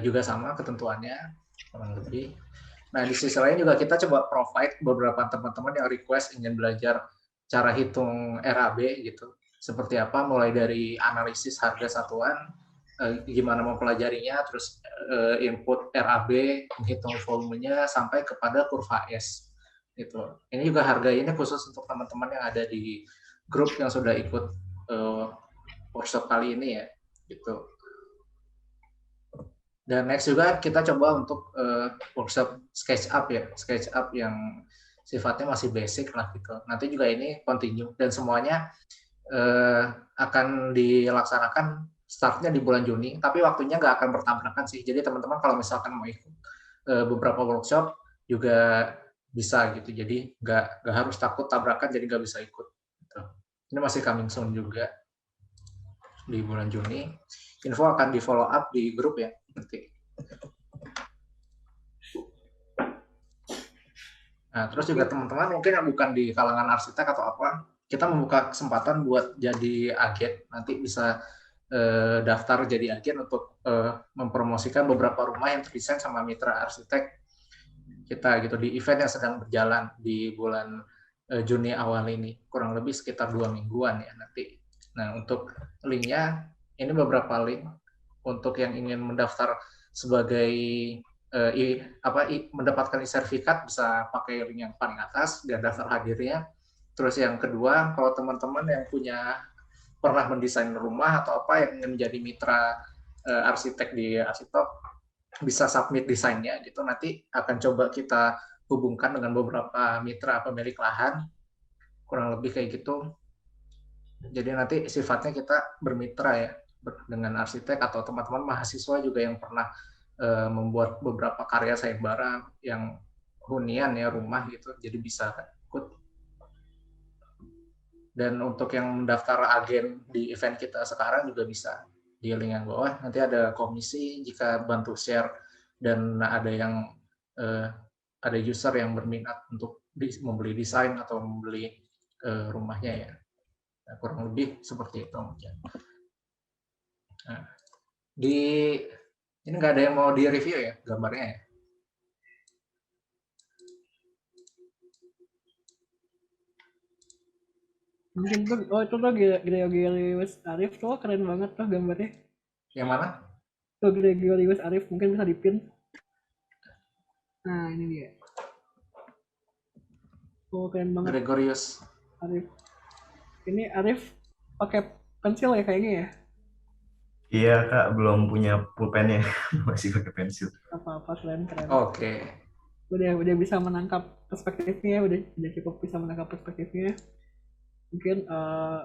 juga sama ketentuannya, kurang lebih. Nah, di sisi lain juga kita coba provide beberapa teman-teman yang request ingin belajar cara hitung RAB gitu. Seperti apa, mulai dari analisis harga satuan, gimana mempelajarinya, terus input RAB, menghitung volumenya, sampai kepada kurva S. Gitu. Ini juga harga ini khusus untuk teman-teman yang ada di grup yang sudah ikut workshop kali ini ya. Gitu. Dan next juga kita coba untuk workshop SketchUp yang sifatnya masih basic lah gitu. Nanti juga ini continue dan semuanya akan dilaksanakan startnya di bulan Juni, tapi waktunya nggak akan bertabrakan sih. Jadi teman-teman kalau misalkan mau ikut beberapa workshop juga bisa gitu. Jadi nggak harus takut tabrakan, jadi nggak bisa ikut. Gitu. Ini masih coming soon juga di bulan Juni. Info akan di follow up di grup ya nanti. Nah, terus juga teman-teman mungkin yang bukan di kalangan arsitek atau apa, kita membuka kesempatan buat jadi agen. Nanti bisa daftar jadi agen untuk mempromosikan beberapa rumah yang terdesain sama mitra arsitek kita gitu di event yang sedang berjalan di bulan Juni awal ini. Kurang lebih sekitar 2 mingguan ya nanti. Nah, untuk linknya, ini beberapa link untuk yang ingin mendaftar sebagai mendapatkan sertifikat bisa pakai link yang paling atas dan daftar hadirnya. Terus yang kedua, kalau teman-teman yang pernah mendesain rumah atau apa yang ingin menjadi mitra arsitek di Arsitalk, bisa submit desainnya gitu. Nanti akan coba kita hubungkan dengan beberapa mitra pemilik lahan, kurang lebih kayak gitu. Jadi nanti sifatnya kita bermitra ya dengan arsitek atau teman-teman mahasiswa juga yang pernah membuat beberapa karya sayembara yang hunian ya rumah gitu, jadi bisa ikut. Dan untuk yang mendaftar agen di event kita sekarang juga bisa di link yang bawah. Nanti ada komisi jika bantu share dan ada user yang berminat untuk membeli desain atau membeli rumahnya ya. Nah, kurang lebih seperti itu mungkin. Nah, ini nggak ada yang mau di review ya gambarnya ya. Mungkin tuh, itu tuh Gregorius Arif tuh keren banget tuh gambarnya. Yang mana? Tuh Gregorius Arif, mungkin bisa dipin. Nah, ini dia. Oh, keren banget. Gregorius Arif. Ini Arif pakai pensil ya kayaknya ya? Iya kak, belum punya pulpennya, masih pakai pensil. Apa-apa keren. Oke. Udah bisa menangkap perspektifnya, udah cukup bisa menangkap perspektifnya. Mungkin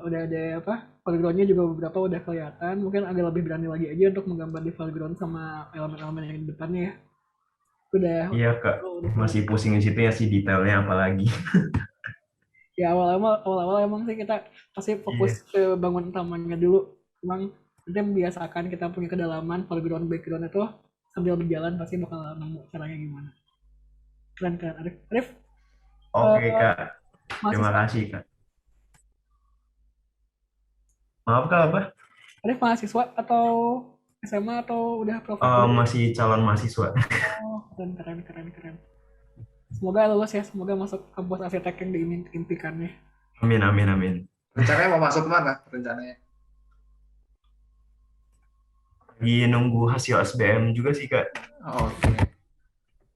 udah ada polygonnya juga beberapa udah kelihatan. Mungkin agak lebih berani lagi aja untuk menggambar di foreground sama elemen-elemen yang di depannya ya. Iya kak, masih pusing di situ ya sih detailnya apalagi. Ya awal-awal emang sih kita pasti fokus ke bangun utamanya dulu. Emang nanti membiasakan kita punya kedalaman foreground background itu sambil berjalan pasti bakal nemu caranya gimana. Keren Arif. Oke kak, terima kasih kak. Maaf Kak, apa? Ada mahasiswa atau SMA atau udah profesor? Masih calon mahasiswa. Oh, keren. Semoga lulus ya, semoga masuk kampus arsitek yang diimpikannya. Amin, amin, amin. Rencananya mau masuk mana rencananya? Lagi nunggu hasil SBM juga sih Kak. Oh, oke.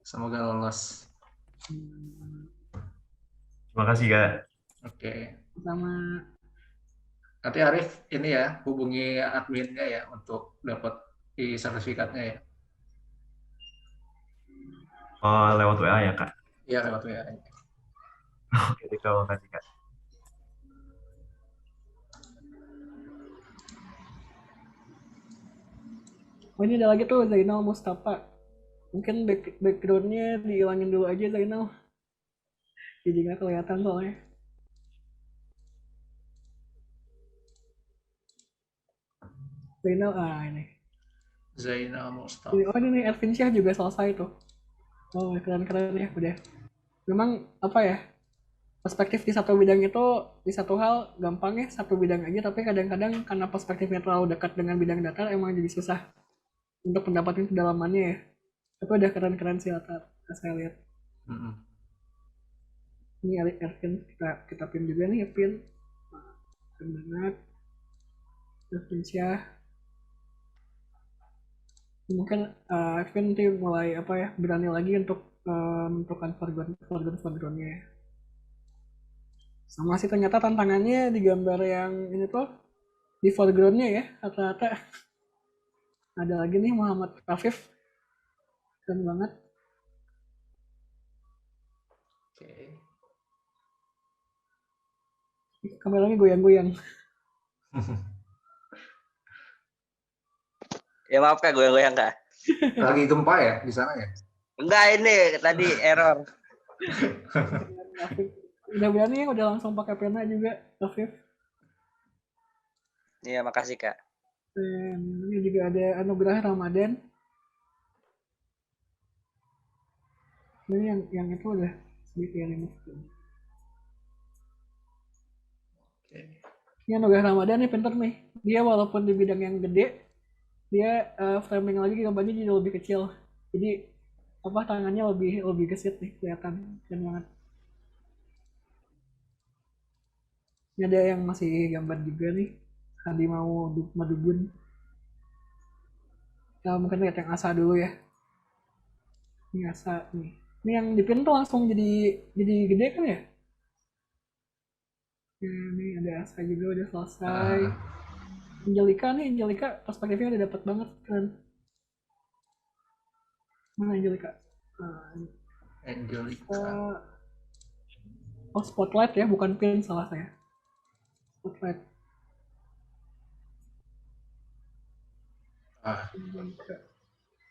Semoga lolos. Terima kasih Kak. Oke. Sama Nanti Arif ini ya hubungi adminnya ya untuk dapat sertifikatnya ya. Lewat WA ya Kak. Iya lewat WA. Oke, terima kasih Kak. oh ini ada lagi tuh Zainal Mustafa. Mungkin backgroundnya dihilangin dulu aja Zainal. Jadi nggak kelihatan soalnya. Zainal, ini. Zainal Mustafa. Oh ini Ervin Syah juga selesai tuh. Oh keren ya udah. Memang apa ya, perspektif di satu bidang itu, di satu hal gampang ya, satu bidang aja, tapi kadang-kadang karena perspektifnya terlalu dekat dengan bidang datar emang jadi susah untuk mendapatkan kedalamannya ya. Tapi udah keren sih saya lihat. Ini Ervin, kita pin juga nih Ervin. Keren banget. Ervin Syah. Mungkin Ervin nanti mulai apa ya, berani lagi untuk menentukan foreground-foregroundnya ya. Sama sih ternyata tantangannya di gambar yang ini tuh di foregroundnya ya, rata-rata ada lagi nih Muhammad Afif, keren banget. Oke. Kameranya goyang-goyang. Ya maaf Kak, goyang-goyang Kak. Lagi gempa ya di sana ya? Enggak, ini tadi error. Udah berani ya, udah langsung pakai pena juga, Afif. Iya, makasih Kak. Dan ini juga ada Anugerah Ramadan. Ini yang itu udah sedikit remove. Ini Anugerah Ramadan nih pinter nih. Dia walaupun di bidang yang gede, dia framing lagi gambarnya jadi lebih kecil. Jadi apa tangannya lebih gesit nih, kelihatan keren banget. Ini ada yang masih gambar juga nih, Hadi mau Madubun. Nah, mungkin lihat yang Asa dulu ya. Ini Asa nih. Ini yang dipin tuh langsung jadi gede kan ya? Ini ada Asa juga udah selesai. Angelika perspektifnya udah dapat banget kan. Mana Angelika? Angelika. Oh spotlight ya, bukan pin, salah saya. Spotlight.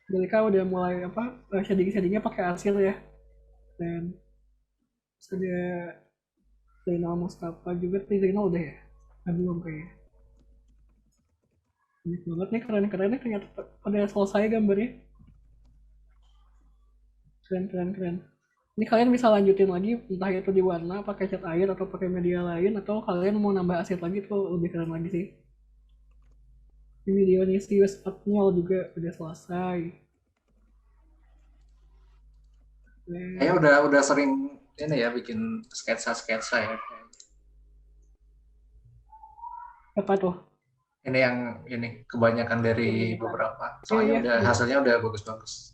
Angelika udah mulai apa? Shading-shadingnya pakai arsil ya. Dan ada Zainal Mustafa juga, tapi Zainal udah ya? Belum kayaknya. Banyak banget nih, keren nih ternyata pada selesai gambarnya. Keren. Ini kalian bisa lanjutin lagi, entah itu di warna, pakai cat air, atau pakai media lain, atau kalian mau nambah aset lagi tuh lebih keren lagi sih. Ini Dionysius Admiral juga udah selesai. Kayaknya udah sering ini ya bikin sketsa ya. Apa tuh? Ini yang kebanyakan dari beberapa. Soalnya hasilnya udah bagus-bagus.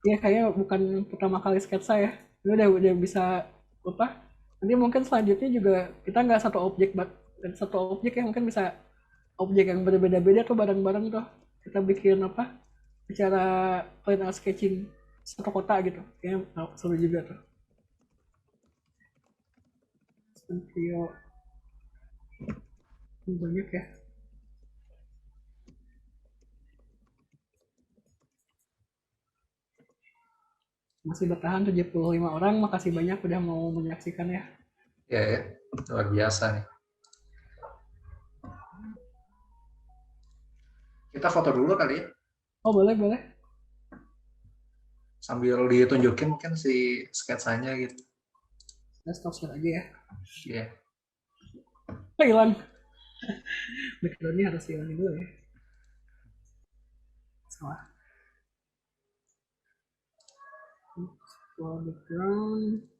Iya kayaknya bukan pertama kali sketsa ya. Ini udah bisa apa? Nanti mungkin selanjutnya juga kita nggak satu objek ya, mungkin bisa objek yang berbeda-beda tuh bareng-bareng tuh. Kita bikin apa? Secara plain art sketching satu kota gitu. Kayaknya seru juga tuh. Studio banyak ya. Masih bertahan 75 orang, makasih banyak udah mau menyaksikan ya. Ya, luar biasa nih. Kita foto dulu kali ya. Oh boleh. Sambil ditunjukin mungkin si sketsanya gitu. Kita stop share aja ya. Iya. Hilang. Background-nya harus dihilangin dulu ya. Salah. Background.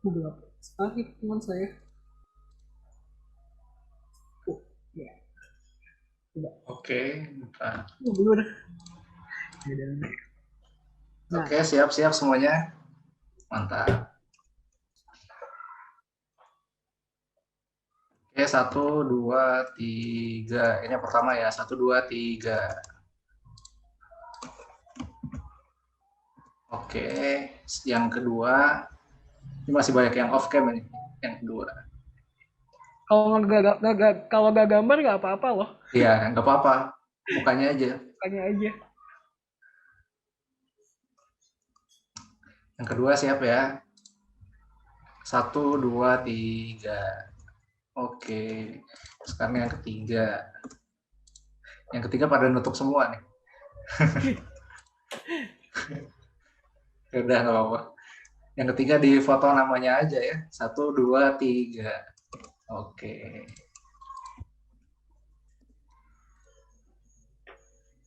Gelap sekali teman saya. Ya. Coba. Oke, bentar. Dulu dah. Nah. Oke, siap-siap semuanya. Mantap. Oke, 1, 2, 3. Ini yang pertama ya, 1, 2, 3. Oke, yang kedua. Ini masih banyak yang off cam ini. Yang kedua. Kalau nggak gambar nggak apa-apa loh. Iya, nggak apa-apa. Mukanya aja. Mukanya aja. Yang kedua siap ya. 1, 2, 3. Oke. Sekarang yang ketiga. Yang ketiga pada nutup semua nih. Udah nggak apa-apa. Yang ketiga di foto namanya aja ya. 1, 2, 3. Oke.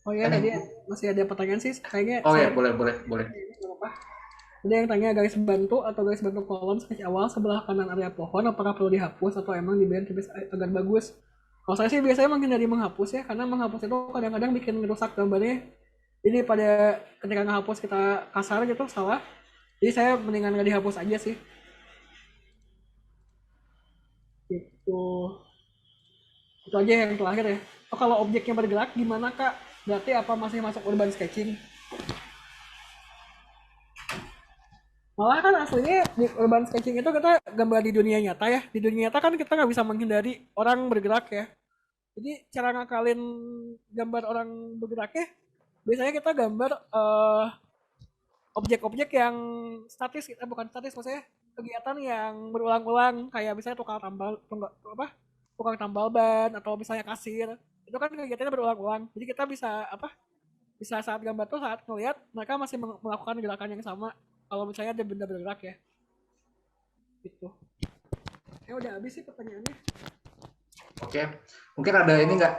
Oh iya, tadi masih ada pertanyaan sih kayaknya. Oh ya, boleh. Ada yang tanya garis bantu atau garis bantu kolom sketch awal sebelah kanan area pohon apakah perlu dihapus atau emang dibiarkan tipis agar bagus? Kalau saya sih biasanya menghindari menghapus ya, karena menghapus itu kadang-kadang bikin rusak gambarnya. Jadi pada ketika menghapus kita kasar gitu, salah. Jadi saya mendingan nggak dihapus aja sih. Itu aja yang terakhir ya. Oh, kalau objeknya bergerak gimana Kak? Berarti apa masih masuk urban sketching? Malah kan aslinya di urban sketching itu kita gambar di dunia nyata ya. Di dunia nyata kan kita nggak bisa menghindari orang bergerak ya. Jadi cara ngakalin gambar orang bergeraknya, biasanya kita gambar objek-objek yang statis, bukan statis maksudnya kegiatan yang berulang-ulang kayak misalnya tukang tambal ban atau misalnya kasir. Itu kan kegiatannya berulang-ulang. Jadi kita bisa saat gambar tuh saat ngelihat mereka masih melakukan gerakan yang sama. Kalau misalnya ada benda bergerak ya. Gitu. Udah habis sih pertanyaannya. Oke. Mungkin ada ini nggak?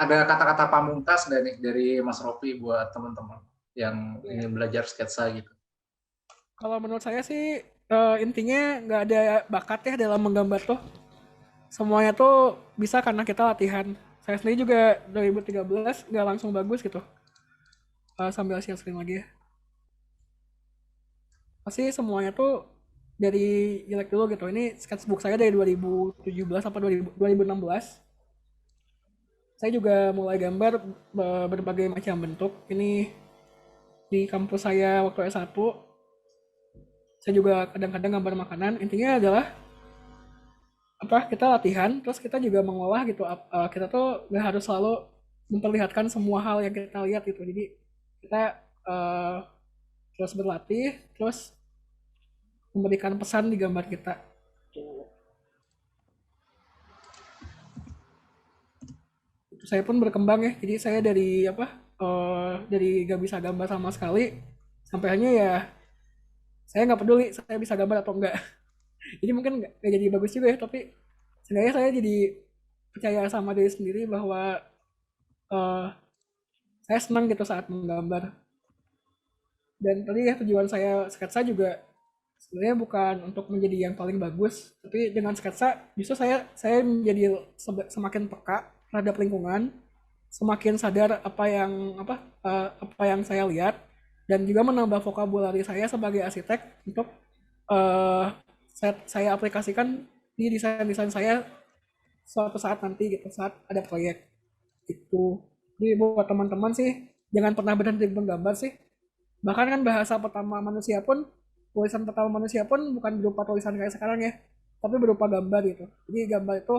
Ada kata-kata pamungkas dari Mas Rofi buat teman-teman yang ingin belajar sketsa gitu. Kalau menurut saya sih intinya nggak ada bakat ya dalam menggambar tuh. Semuanya tuh bisa karena kita latihan. Saya sendiri juga 2013 nggak langsung bagus gitu. Sambil share lagi ya. Pasti semuanya tuh dari jelek dulu gitu. Ini sketchbook saya dari 2017 sampai 2016. Saya juga mulai gambar berbagai macam bentuk. Ini di kampus saya waktu S1. Saya juga kadang-kadang gambar makanan. Intinya adalah kita latihan, terus kita juga mengolah gitu. Kita tuh nggak harus selalu memperlihatkan semua hal yang kita lihat gitu. Jadi kita terus berlatih, terus memberikan pesan di gambar kita. Saya pun berkembang ya. Jadi saya dari gak bisa gambar sama sekali sampai hanya ya saya nggak peduli saya bisa gambar atau enggak. Jadi mungkin nggak jadi bagus juga ya, tapi sebenarnya saya jadi percaya sama diri sendiri bahwa saya senang gitu saat menggambar. Dan tadi ya tujuan saya sketsa juga sebenarnya bukan untuk menjadi yang paling bagus, tapi dengan sketsa justru saya menjadi semakin peka terhadap lingkungan, semakin sadar apa yang saya lihat, dan juga menambah vokabulari saya sebagai arsitek untuk saya aplikasikan di desain-desain saya suatu saat nanti gitu, saat ada proyek itu. Jadi buat teman-teman sih jangan pernah berhenti menggambar sih. Bahkan kan bahasa pertama manusia pun, tulisan pertama manusia pun bukan berupa tulisan kayak sekarang ya, tapi berupa gambar gitu. Jadi gambar itu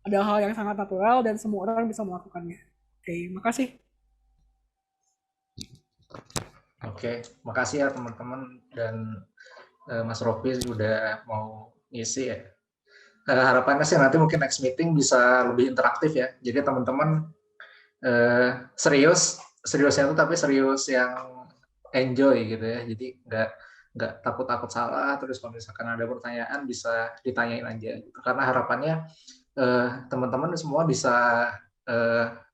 ada hal yang sangat natural dan semua orang bisa melakukannya. Oke, makasih. Oke, makasih ya teman-teman dan Mas Rofi sudah mau ngisi ya. Harapannya sih nanti mungkin next meeting bisa lebih interaktif ya. Jadi teman-teman seriusnya itu tapi serius yang enjoy gitu ya. Jadi nggak takut-takut salah, terus kalau misalkan ada pertanyaan bisa ditanyain aja gitu. Karena harapannya teman-teman semua bisa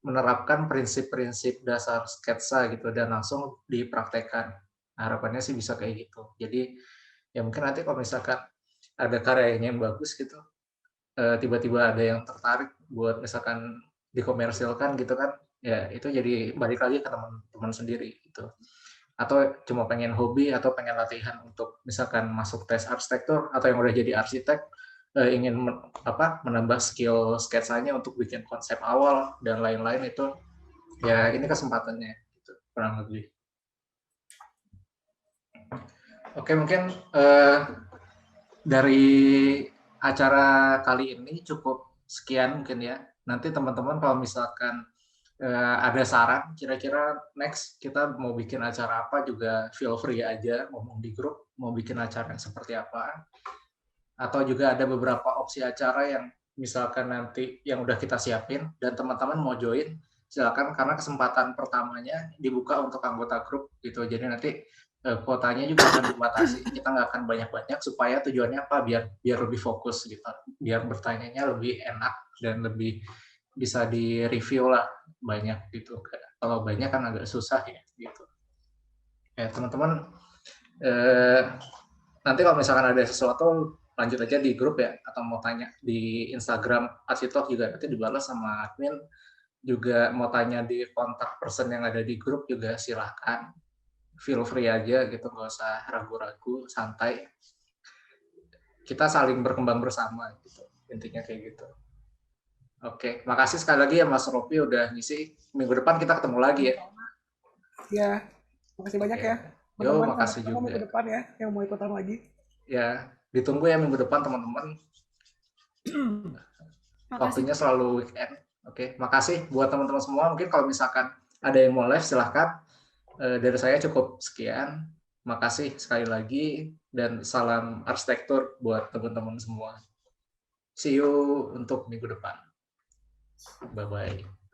menerapkan prinsip-prinsip dasar sketsa gitu dan langsung dipraktekkan. Harapannya sih bisa kayak gitu. Jadi ya mungkin nanti kalau misalkan ada karyanya yang bagus gitu, tiba-tiba ada yang tertarik buat misalkan dikomersilkan gitu kan, ya itu jadi balik lagi ke teman-teman sendiri gitu. Atau cuma pengen hobi atau pengen latihan untuk misalkan masuk tes arsitektur, atau yang udah jadi arsitek ingin menambah skill sketsanya untuk bikin konsep awal dan lain-lain, itu ya ini kesempatannya gitu, kurang lebih. Oke, mungkin dari acara kali ini cukup sekian mungkin ya. Nanti teman-teman kalau misalkan ada saran kira-kira next kita mau bikin acara apa juga feel free aja ngomong di grup, mau bikin acara yang seperti apa. Atau juga ada beberapa opsi acara yang misalkan nanti yang udah kita siapin dan teman-teman mau join, silakan, karena kesempatan pertamanya dibuka untuk anggota grup gitu. Jadi nanti kuotanya juga akan dibatasi. Kita nggak akan banyak-banyak supaya tujuannya apa? Biar lebih fokus gitu. Biar bertanyanya lebih enak dan lebih bisa di-review lah banyak gitu. Kalau banyak kan agak susah ya gitu. Ya teman-teman, nanti kalau misalkan ada sesuatu lanjut aja di grup ya, atau mau tanya di Instagram Arsitalk juga nanti dibalas sama admin. Juga mau tanya di kontak person yang ada di grup juga silahkan, feel free aja gitu, nggak usah ragu-ragu, santai. Kita saling berkembang bersama gitu, intinya kayak gitu. Oke, makasih sekali lagi ya Mas Rofi udah ngisi. Minggu depan kita ketemu lagi ya. Ya, makasih banyak ya. Yo, makasih juga. Minggu depan ya, yang mau ikutan lagi. Ya, ditunggu ya minggu depan teman-teman. Waktunya selalu weekend. Oke, makasih buat teman-teman semua. Mungkin kalau misalkan ada yang mau live silahkan. Dari saya cukup sekian. Makasih sekali lagi dan salam arsitektur buat teman-teman semua. See you untuk minggu depan. Bye-bye.